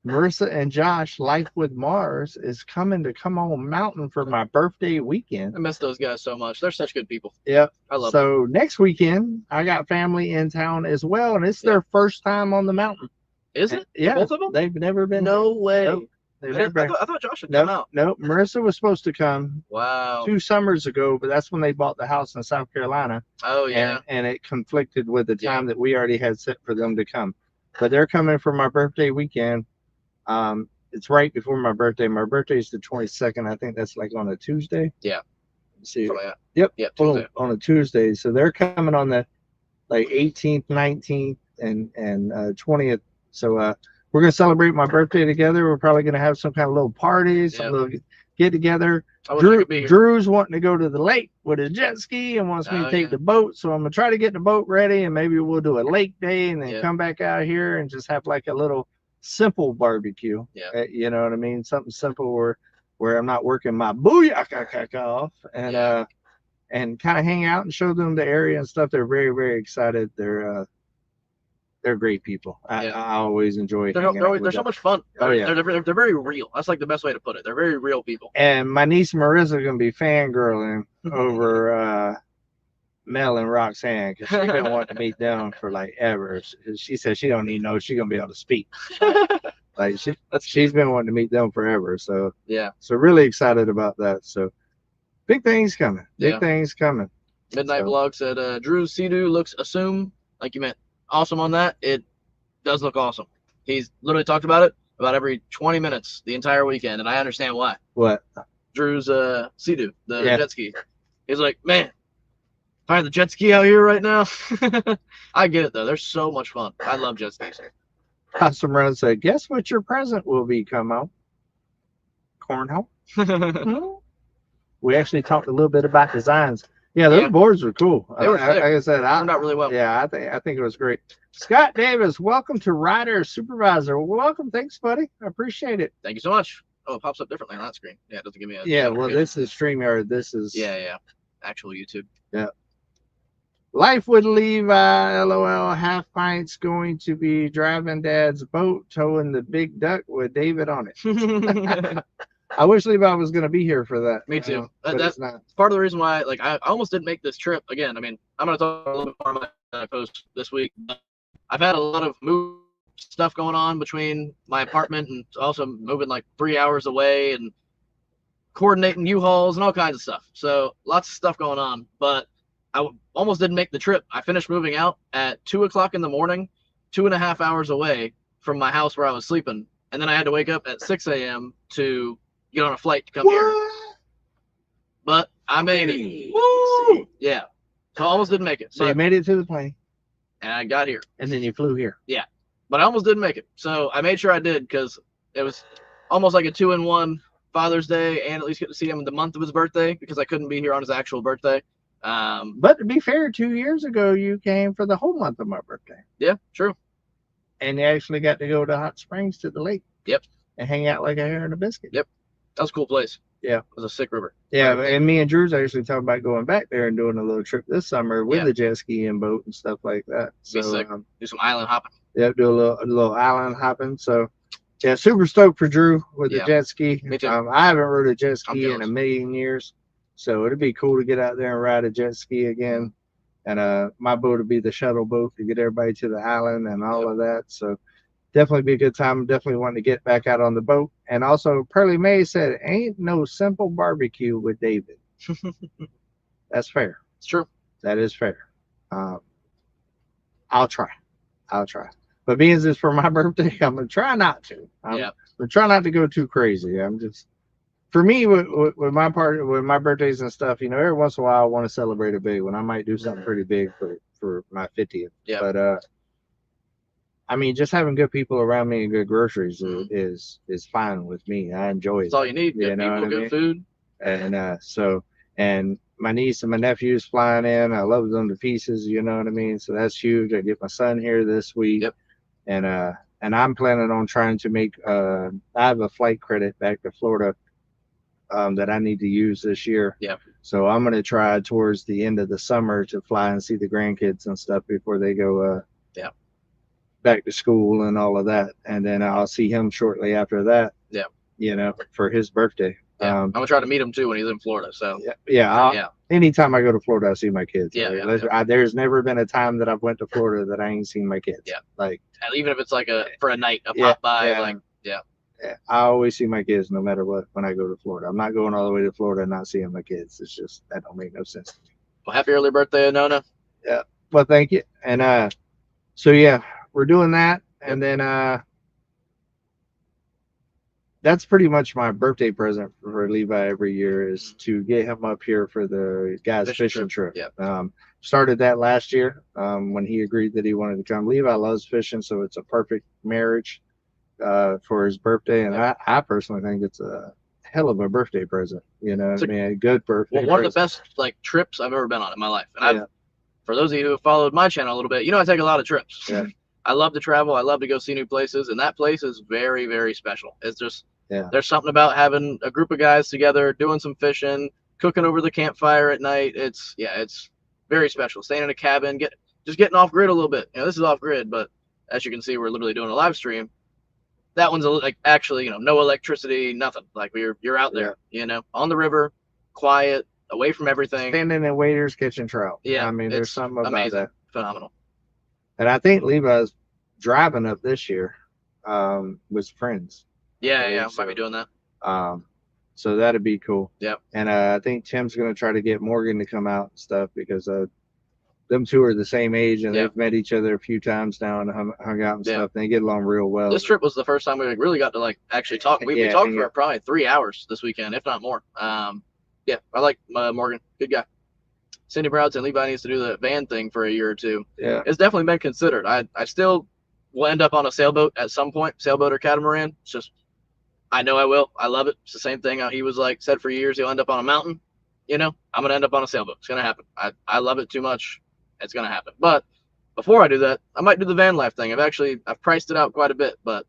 Marissa and Josh, Life with Mars, is coming to Come On Mountain for my birthday weekend. I miss those guys so much. They're such good people. Yep. I love them. So next weekend, I got family in town as well, and it's their first time on the mountain. Is it? Yeah. Both of them? They've never been. No way. Nope. I thought Josh would come out. Nope. Marissa was supposed to come Wow. 2 summers ago, but that's when they bought the house in South Carolina. Oh, yeah. And it conflicted with the time that we already had set for them to come. But they're coming for my birthday weekend. It's right before my birthday. My birthday is the 22nd. I think that's like on a Tuesday. Yeah. Let's see. Yep. Tuesday. On a Tuesday. So they're coming on the like 18th, 19th, and 20th. So we're gonna celebrate my birthday together. We're probably gonna have some kind of little party, some little get together. Drew's wanting to go to the lake with his jet ski and wants me to take the boat. So I'm gonna try to get the boat ready, and maybe we'll do a lake day and then come back out here and just have like a little simple barbecue. Yeah. You know what I mean? Something simple where I'm not working my booyaka off and kind of hang out and show them the area and stuff. They're very, very excited. They're great people. I always enjoy. They're so much fun. Oh yeah, they're very real. That's like the best way to put it. They're very real people. And my niece Marissa is gonna be fangirling over Mel and Roxanne because she's been wanting to meet them for like ever. She said she don't even know if she's gonna be able to speak. Like she's been wanting to meet them forever. So yeah. So really excited about that. So big things coming. Big things coming. Midnight Vlog said Drew's Sea-Doo looks assume like you meant awesome on that. It does look awesome. He's literally talked about it about every 20 minutes the entire weekend, and I understand why. What? Drew's Sea-Doo, the jet ski. He's like, man, if I had the jet ski out here right now. I get it though. They're so much fun. I love jet skis. Customer said, guess what your present will be, come out? Cornhole. We actually talked a little bit about designs. Yeah, those boards were cool. They were sick. Like I said, turned out really well. Yeah, I think it was great. Scott Davis, welcome to Rider Supervisor. Well, welcome. Thanks, buddy. I appreciate it. Thank you so much. Oh, it pops up differently on that screen. Yeah, it doesn't give me a... Yeah, well, this is StreamYard. This is... Yeah. Actual YouTube. Yeah. Life with Levi, LOL, half pints going to be driving dad's boat, towing the big duck with David on it. I wish Levi was going to be here for that. Me too. That's not part of the reason why, like, I almost didn't make this trip again. I mean, I'm going to talk a little bit more about my post this week. I've had a lot of move stuff going on between my apartment and also moving like 3 hours away and coordinating U-Hauls and all kinds of stuff. So lots of stuff going on, but I almost didn't make the trip. I finished moving out at 2 o'clock in the morning, 2.5 hours away from my house where I was sleeping. And then I had to wake up at 6 a.m. to get on a flight to come here. But I made it. Woo! Yeah. So I almost didn't make it. So you made it to the plane. And I got here. And then you flew here. Yeah. But I almost didn't make it. So I made sure I did because it was almost like a 2-in-1 Father's Day and at least get to see him the month of his birthday because I couldn't be here on his actual birthday. But to be fair, 2 years ago, you came for the whole month of my birthday. Yeah, true. And you actually got to go to Hot Springs to the lake. Yep. And hang out like a hare and a biscuit. Yep. That was a cool place. Yeah. It was a sick river. Yeah, and me and Drew's actually talking about going back there and doing a little trip this summer with a jet ski and boat and stuff like that. Be sick. Do some island hopping. Yeah, do a little island hopping. So, yeah, super stoked for Drew with the jet ski. Me too. I haven't rode a jet ski in a million years. So it'd be cool to get out there and ride a jet ski again. And my boat would be the shuttle boat to get everybody to the island and all of that. So definitely be a good time. Definitely wanting to get back out on the boat. And also, Pearly May said, ain't no simple barbecue with David. That's fair. It's true. That is fair. I'll try. But being this for my birthday, I'm gonna try not to. I'm gonna try not to go too crazy. I'm just for me with my part with my birthdays and stuff. You know, every once in a while I want to celebrate a big one. I might do something pretty big for my 50th. Yeah. But I mean, just having good people around me and good groceries is fine with me. I enjoy it. That's all you need. Good people, good food. And and my niece and my nephew's flying in. I love them to pieces. You know what I mean? So that's huge. I get my son here this week. Yep. And I'm planning on trying to make. I have a flight credit back to Florida that I need to use this year. Yeah. So I'm gonna try towards the end of the summer to fly and see the grandkids and stuff before they go. Back to school and all of that, and then I'll see him shortly after that. Yeah. You know, for his birthday. Yeah. I'm gonna try to meet him too when he's in Florida. So yeah. Anytime I go to Florida, I see my kids. Yeah. There's never been a time that I've went to Florida that I ain't seen my kids. Yeah. Like, and even if it's like for a night, a pop by, Yeah, I always see my kids no matter what when I go to Florida. I'm not going all the way to Florida and not seeing my kids. It's just that don't make no sense to me. Well, happy early birthday, Nona. Yeah. Well, thank you. And so yeah, we're doing that, and then that's pretty much my birthday present for Levi every year is to get him up here for the guys fishing trip. Yeah. Started that last year when he agreed that he wanted to come. Levi loves fishing, so it's a perfect marriage for his birthday, and I personally think it's a hell of a birthday present. You know, I mean, a good birthday. One of the best trips I've ever been on in my life, and for those of you who have followed my channel a little bit, you know I take a lot of trips. Yeah. I love to travel. I love to go see new places, and that place is very, very special. It's just there's something about having a group of guys together, doing some fishing, cooking over the campfire at night. It's very special. Staying in a cabin, just getting off grid a little bit. You know, this is off grid, but as you can see, we're literally doing a live stream. That one's like actually, no electricity, nothing. Like you're out there, on the river, quiet, away from everything. Standing in Waiter's Kitchen trout. Yeah, I mean, there's something about amazing. that. Phenomenal. And I think Levi's driving up this year with friends. Yeah, might be doing that. So that'd be cool. Yep. And I think Tim's gonna try to get Morgan to come out and stuff because them two are the same age and they've met each other a few times now and hung out and stuff. And they get along real well. This trip was the first time we really got to actually talk. We talked for probably 3 hours this weekend, if not more. I like Morgan. Good guy. Cindy Broughton, Levi needs to do the van thing for a year or two. Yeah. It's definitely been considered. I still will end up on a sailboat at some point, sailboat or catamaran. It's just, I know I will. I love it. It's the same thing. He was said for years he'll end up on a mountain. I'm going to end up on a sailboat. It's going to happen. I love it too much. It's going to happen. But before I do that, I might do the van life thing. I've priced it out quite a bit, but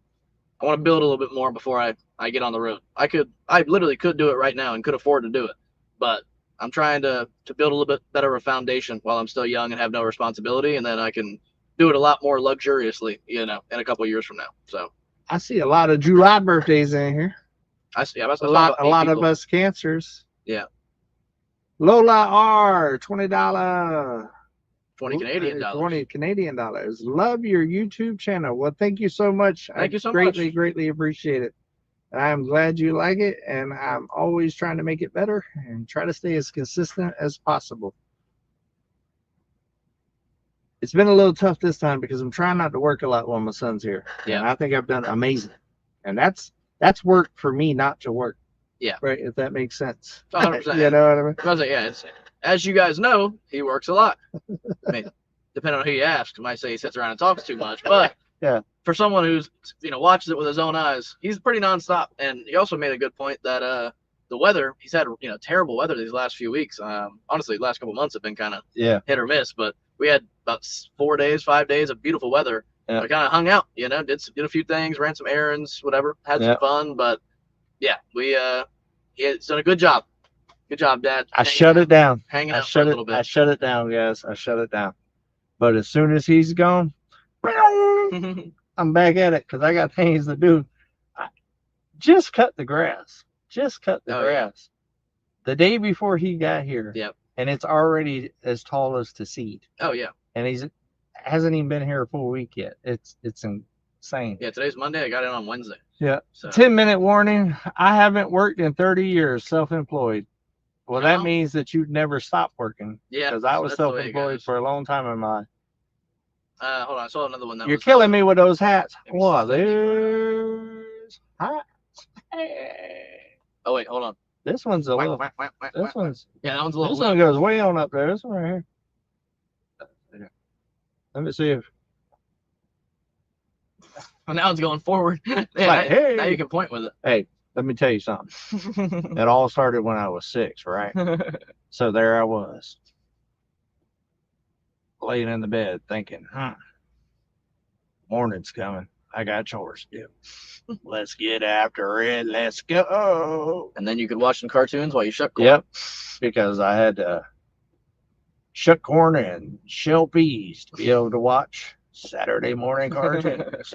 I want to build a little bit more before I get on the road. I literally could do it right now and could afford to do it, but I'm trying to build a little bit better of a foundation while I'm still young and have no responsibility, and then I can do it a lot more luxuriously, in a couple of years from now. So I see a lot of July birthdays in here. I see a lot of us cancers. Yeah. Lola R, $20. 20 Canadian dollars. 20 Canadian dollars. Love your YouTube channel. Well, thank you so much. Thank you so much. Greatly appreciate it. I'm glad you like it, and I'm always trying to make it better and try to stay as consistent as possible. It's been a little tough this time because I'm trying not to work a lot while my son's here. Yeah. And I think I've done amazing. And that's work for me not to work. Yeah. Right, if that makes sense. 100%. You know what I mean? I was it's, as you guys know, he works a lot. I mean, depending on who you ask, you might say he sits around and talks too much, but for someone who's watches it with his own eyes, he's pretty nonstop. And he also made a good point that the weather, he's had terrible weather these last few weeks. Honestly, the last couple of months have been kind of hit or miss, but we had about 4 days, 5 days of beautiful weather. Yeah. We kind of hung out, did a few things, ran some errands, whatever, had some fun. But he's done a good job. Good job, Dad. I shut it down. Hanging out for a little bit. I shut it down, guys. I shut it down. But as soon as he's gone, I'm back at it because I got things to do. Just cut the grass. Just cut the grass. The day before he got here. Yep. And it's already as tall as to seed. Oh yeah. And he hasn't even been here a full week yet. It's insane. Yeah, today's Monday. I got in on Wednesday. Yeah. So 10-minute warning. I haven't worked in 30 years, self-employed. Well, that means that you'd never stop working. Yeah. Because I was self-employed for a long time in my life. Hold on, I saw another one that You're was. killing me with those hats. me Wow, see. there's hats. Hey. Oh wait, hold on. This one's a little. This one's. Yeah, that one's a little. This one goes way on up there. This one right here. Let me see if. Well, now it's going forward. Yeah, like, hey. Now you can point with it. Hey, let me tell you something. It all started when I was 6, right? So there I was, laying in the bed thinking, morning's coming. I got chores to do. Let's get after it. Let's go. And then you could watch some cartoons while you shuck corn. Yep, because I had to shuck corn and shell peas to be able to watch Saturday morning cartoons.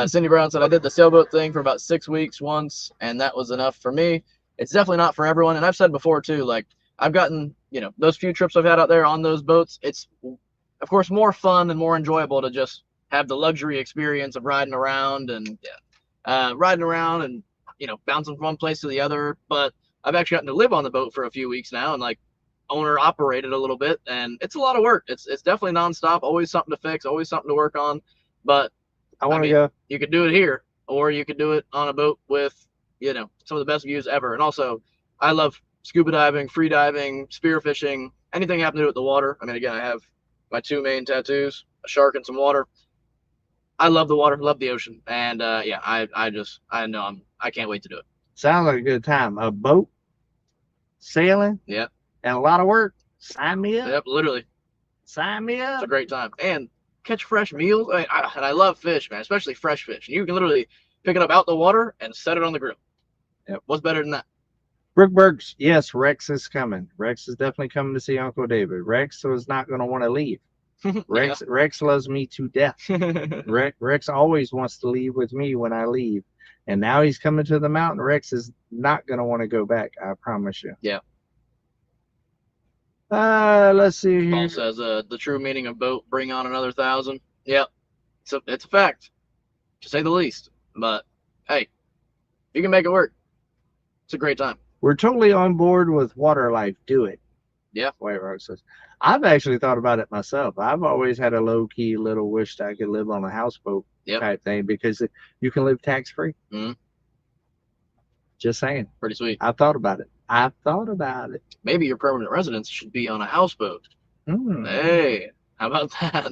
Cindy Brown said, I did the sailboat thing for about 6 weeks once, and that was enough for me. It's definitely not for everyone. And I've said before, too, like, I've gotten, those few trips I've had out there on those boats, it's, of course, more fun and more enjoyable to just have the luxury experience of riding around and bouncing from one place to the other. But I've actually gotten to live on the boat for a few weeks now and, like, owner operated a little bit, and it's a lot of work. It's definitely nonstop, always something to fix, always something to work on. But I want to go. You could do it here, or you could do it on a boat with, some of the best views ever. And also, I love scuba diving, free diving, spear fishing, anything having to do with the water. I mean, again, I have my 2 main tattoos, a shark and some water. I love the water, love the ocean. And I can't wait to do it. Sounds like a good time. A boat, sailing, yeah, and a lot of work. Sign me up. Yep, literally. Sign me up. It's a great time. And catch fresh meals. And I love fish, man, especially fresh fish. You can literally pick it up out the water and set it on the grill. Yep. What's better than that? Brookbergs, yes, Rex is coming. Rex is definitely coming to see Uncle David. Rex was not going to want to leave. Rex loves me to death. Rex always wants to leave with me when I leave. And now he's coming to the mountain. Rex is not going to want to go back, I promise you. Yeah. Let's see here. Paul says the true meaning of boat, bring on another 1,000. Yep. It's a fact, to say the least. But hey, you can make it work. It's a great time. We're totally on board with water life. Do it. Yeah. White Rock says. I've actually thought about it myself. I've always had a low-key little wish that I could live on a houseboat type thing because you can live tax-free. Mm-hmm. Just saying. Pretty sweet. I've thought about it. Maybe your permanent residence should be on a houseboat. Hey, how about that?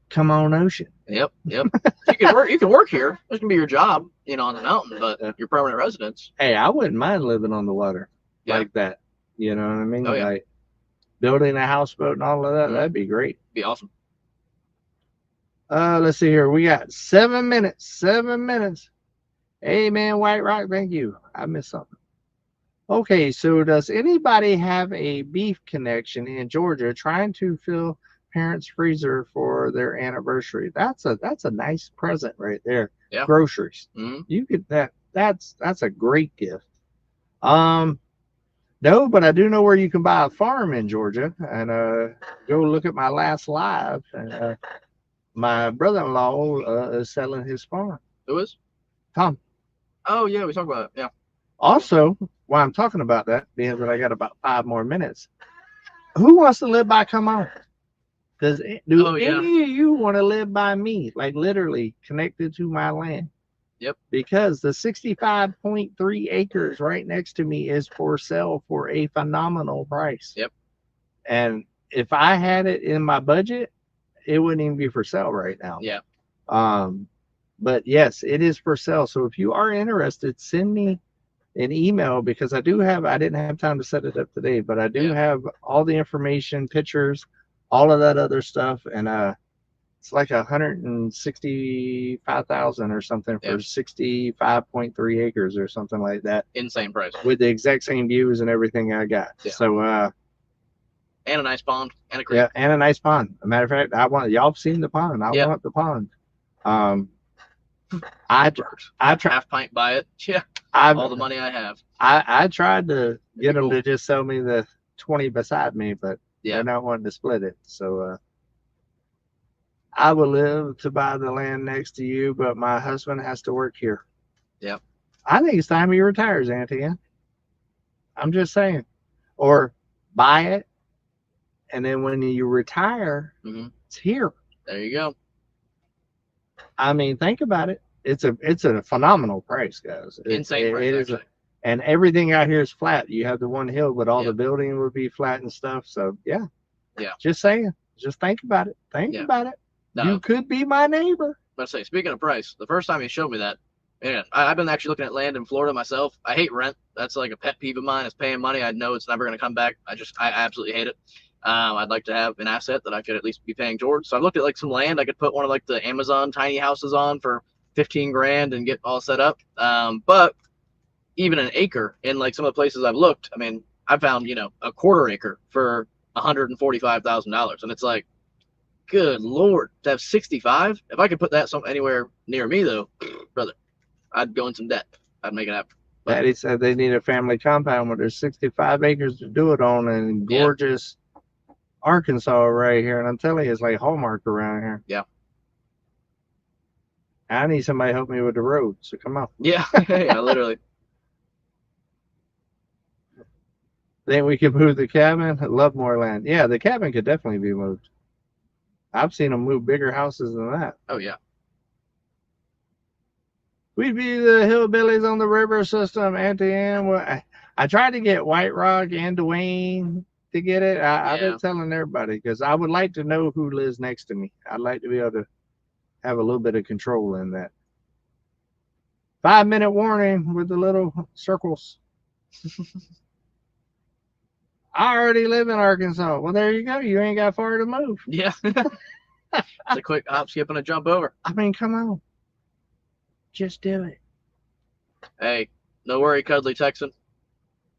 Come on, ocean. Yep. You can work here. This can be your job, on the mountain, but your permanent residence. Hey, I wouldn't mind living on the water like that. You know what I mean? Oh, yeah. Like building a houseboat and all of that. That'd be great. Be awesome. Let's see here. We got 7 minutes. 7 minutes. Hey, man, White Rock, thank you. I missed something. Okay, so does anybody have a beef connection in Georgia trying to fill parents' freezer for their anniversary? That's a nice present right there. Yeah. Groceries. Mm-hmm. You could that's a great gift. No, but I do know where you can buy a farm in Georgia, and go look at my last live. And my brother-in-law is selling his farm. Who is? Tom. Oh yeah, we talked about it. Yeah. Also, while I'm talking about that, being that I got about 5 more minutes, who wants to live by Come On? Do any of you want to live by me, like literally connected to my land? Yep. Because the 65.3 acres right next to me is for sale for a phenomenal price. Yep. And if I had it in my budget, it wouldn't even be for sale right now. Yeah. But yes, it is for sale. So if you are interested, send me an email because I didn't have time to set it up today, but I do have all the information, pictures, all of that other stuff. And it's like 165,000 or something for 65.3 acres or something like that. Insane price. With the exact same views and everything I got. Yeah. So and a nice pond and a creek. Yeah, and a nice pond. As a matter of fact, y'all have seen the pond. I want the pond. I half pint buy it. Yeah. All the money I have. I tried to get them to just sell me the 20 beside me, but they're not wanting to split it. So I would live to buy the land next to you, but my husband has to work here. Yeah. I think it's time he retires, Auntie Ann. I'm just saying. Or buy it and then when you retire, it's here. There you go. I mean, think about it. It's a phenomenal price, guys. Insane price, it is actually. and everything out here is flat. You have the one hill, but all the building would be flat and stuff. So yeah. Just saying. Just think about it. Think about it. No. You could be my neighbor. Let's say, speaking of price, the first time he showed me that, man, I've been actually looking at land in Florida myself. I hate rent. That's like a pet peeve of mine. Is paying money. I know it's never going to come back. I absolutely hate it. I'd like to have an asset that I could at least be paying towards. So I looked at like some land. I could put one of like the Amazon tiny houses on for 15 grand and get all set up. But even an acre in like some of the places I've looked, I mean, I found, you know, a quarter acre for $145,000. And it's like, good Lord, to have 65? If I could put that anywhere near me though, brother, I'd go in some debt. I'd make it happen. But Daddy said they need a family compound where there's 65 acres to do it on in gorgeous Arkansas right here. And I'm telling you, it's like Hallmark around here. Yeah. I need somebody to help me with the road, so come on. Yeah, yeah, literally. Then we could move the cabin. I love more land. Yeah, the cabin could definitely be moved. I've seen them move bigger houses than that. Oh, yeah. We'd be the hillbillies on the river system, Auntie Ann. I tried to get White Rock and Dwayne to get it. I've been telling everybody because I would like to know who lives next to me. I'd like to be able to have a little bit of control in that. 5-minute warning with the little circles. I already live in Arkansas. Well, there you go. You ain't got far to move. Yeah. It's a quick hop, skip, and a jump over. I mean, come on. Just do it. Hey, no worry, cuddly Texan.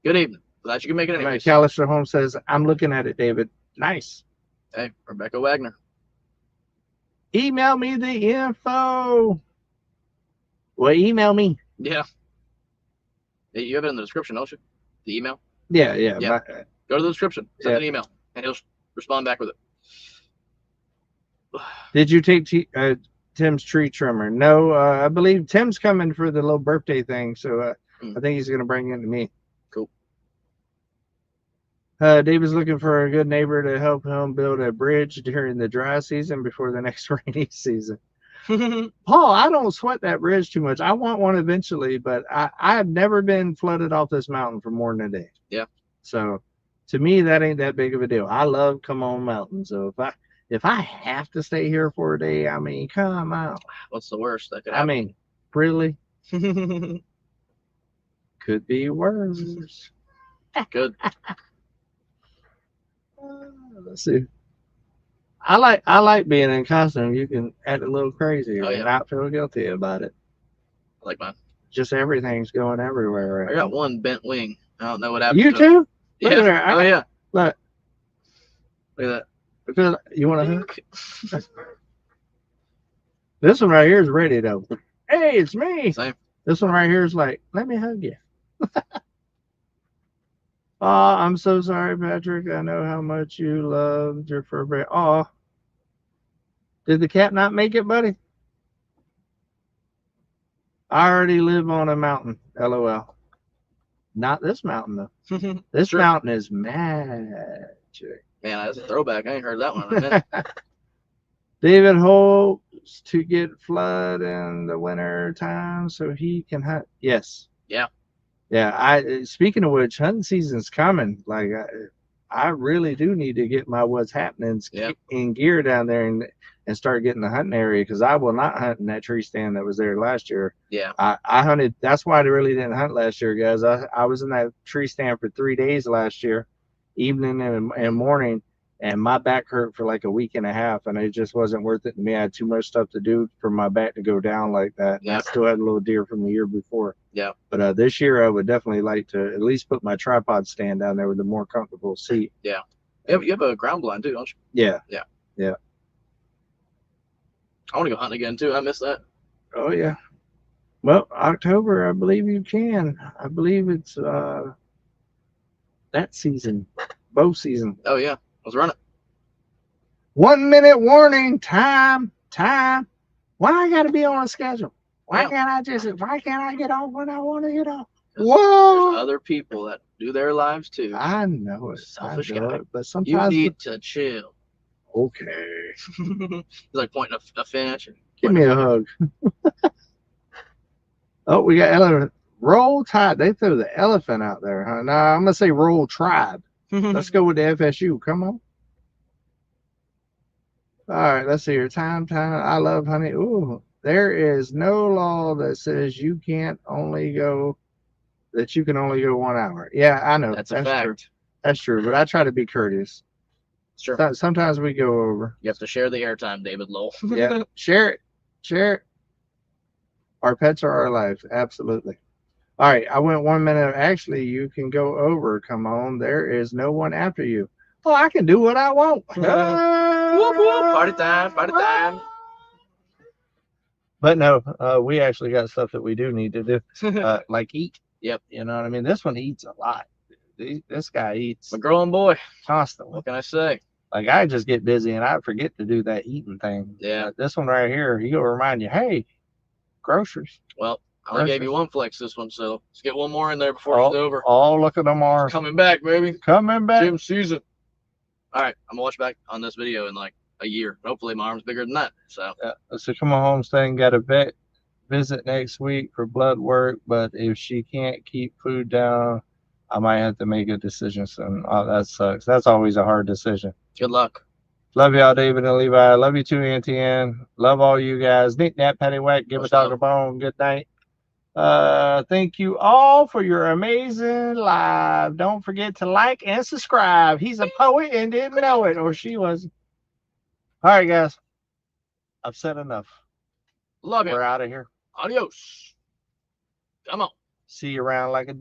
Good evening. Glad you can make it anyway. McAllister Holmes says, I'm looking at it, David. Nice. Hey, Rebecca Wagner. Email me the info. Well, email me. Yeah. Hey, you have it in the description, don't you? The email? Yeah. Go to the description. Send an email, and he'll respond back with it. Did you take Tim's tree trimmer? No, I believe Tim's coming for the little birthday thing, so I think he's going to bring it to me. Cool. David's looking for a good neighbor to help him build a bridge during the dry season before the next rainy season. Paul, I don't sweat that bridge too much. I want one eventually, but I've never been flooded off this mountain for more than a day. Yeah. So to me, that ain't that big of a deal. I love Come On Mountain. So if I have to stay here for a day, I mean, come on. What's the worst that could happen? I mean, really? Could be worse. Good. Let's see. I like being in costume. You can act a little crazy and not feel guilty about it. I like mine. Just everything's going everywhere. Right I got one bent wing. I don't know what happened. You too? Yeah. Look at her. Oh yeah. Look at that. Because you want to hook? This one right here is ready though. Hey, it's me. Same. This one right here is like, let me hug you. Oh, I'm so sorry, Patrick. I know how much you loved your fur bear. Oh, did the cat not make it, buddy? I already live on a mountain. LOL. Not this mountain though. This mountain is magic. Man, that's a throwback. I ain't heard that one in a minute. David hopes to get flood in the winter time so he can hunt. Yes. Yeah. Yeah. Speaking of which, hunting season's coming. Like I really do need to get my what's happening in gear down there and start getting the hunting area because I will not hunt in that tree stand that was there last year. Yeah. I hunted. That's why I really didn't hunt last year, guys. I was in that tree stand for 3 days last year, evening and morning, and my back hurt for like a week and a half, and it just wasn't worth it to me. I had too much stuff to do for my back to go down like that. Yeah. I still had a little deer from the year before. Yeah. But this year I would definitely like to at least put my tripod stand down there with a more comfortable seat. Yeah. You have a ground blind too, don't you? Yeah. Yeah. Yeah. I want to go hunting again too. I miss that. Oh yeah. Well, October, I believe you can. I believe it's that season, bow season. Oh yeah. Let's run it. 1 minute warning. Time. Why I gotta be on a schedule? Why can't I get off when I want to get off? Whoa! There's other people that do their lives too. I know it. Selfish I know guy. it, but You sometimes need to chill. okay. He's like pointing a fin at you. Give me a hug. Oh, we got elephant. Roll Tide. They threw the elephant out there, huh? Nah, I'm gonna say Roll Tribe. Let's go with the FSU. Come on. All right, let's see here. Time. I love honey. Ooh, there is no law that says you can't only go that you can only go 1 hour. Yeah, I know. That's a fact. True. That's true. But I try to be courteous. Sure. Sometimes we go over. You have to share the airtime, David Lowell. Yeah, share it. Share it. Our pets are our lives. Absolutely. All right, I went 1 minute. Actually, you can go over. Come on, there is no one after you. Well, I can do what I want. Whoop, whoop. Party time, party time. But no, we actually got stuff that we do need to do, like eat. Yep. You know what I mean? This one eats a lot. This guy eats A growing boy. constantly. What can I say? Like I just get busy and I forget to do that eating thing. Yeah. This one right here, he'll remind you, hey, groceries. Well, I only gave you one flex this one, so let's get one more in there before it's over. Oh, look at them arms. Coming back, baby. Coming back. Gym season. All right, I'm gonna watch back on this video in like a year. Hopefully, my arm's bigger than that. So come on, Homesteading. Got a vet visit next week for blood work, but if she can't keep food down, I might have to make a decision soon. Oh, that sucks. That's always a hard decision. Good luck. Love y'all, David and Levi. Love you too, Auntie Ann. Love all you guys. Nick, Nap, Patty Whack. Give a dog a bone. Good night. Thank you all for your amazing live. Don't forget to like and subscribe. He's a poet and didn't know it, or she was. All right, guys. I've said enough. Love you. We're out of here. Adios. Come on. See you around like a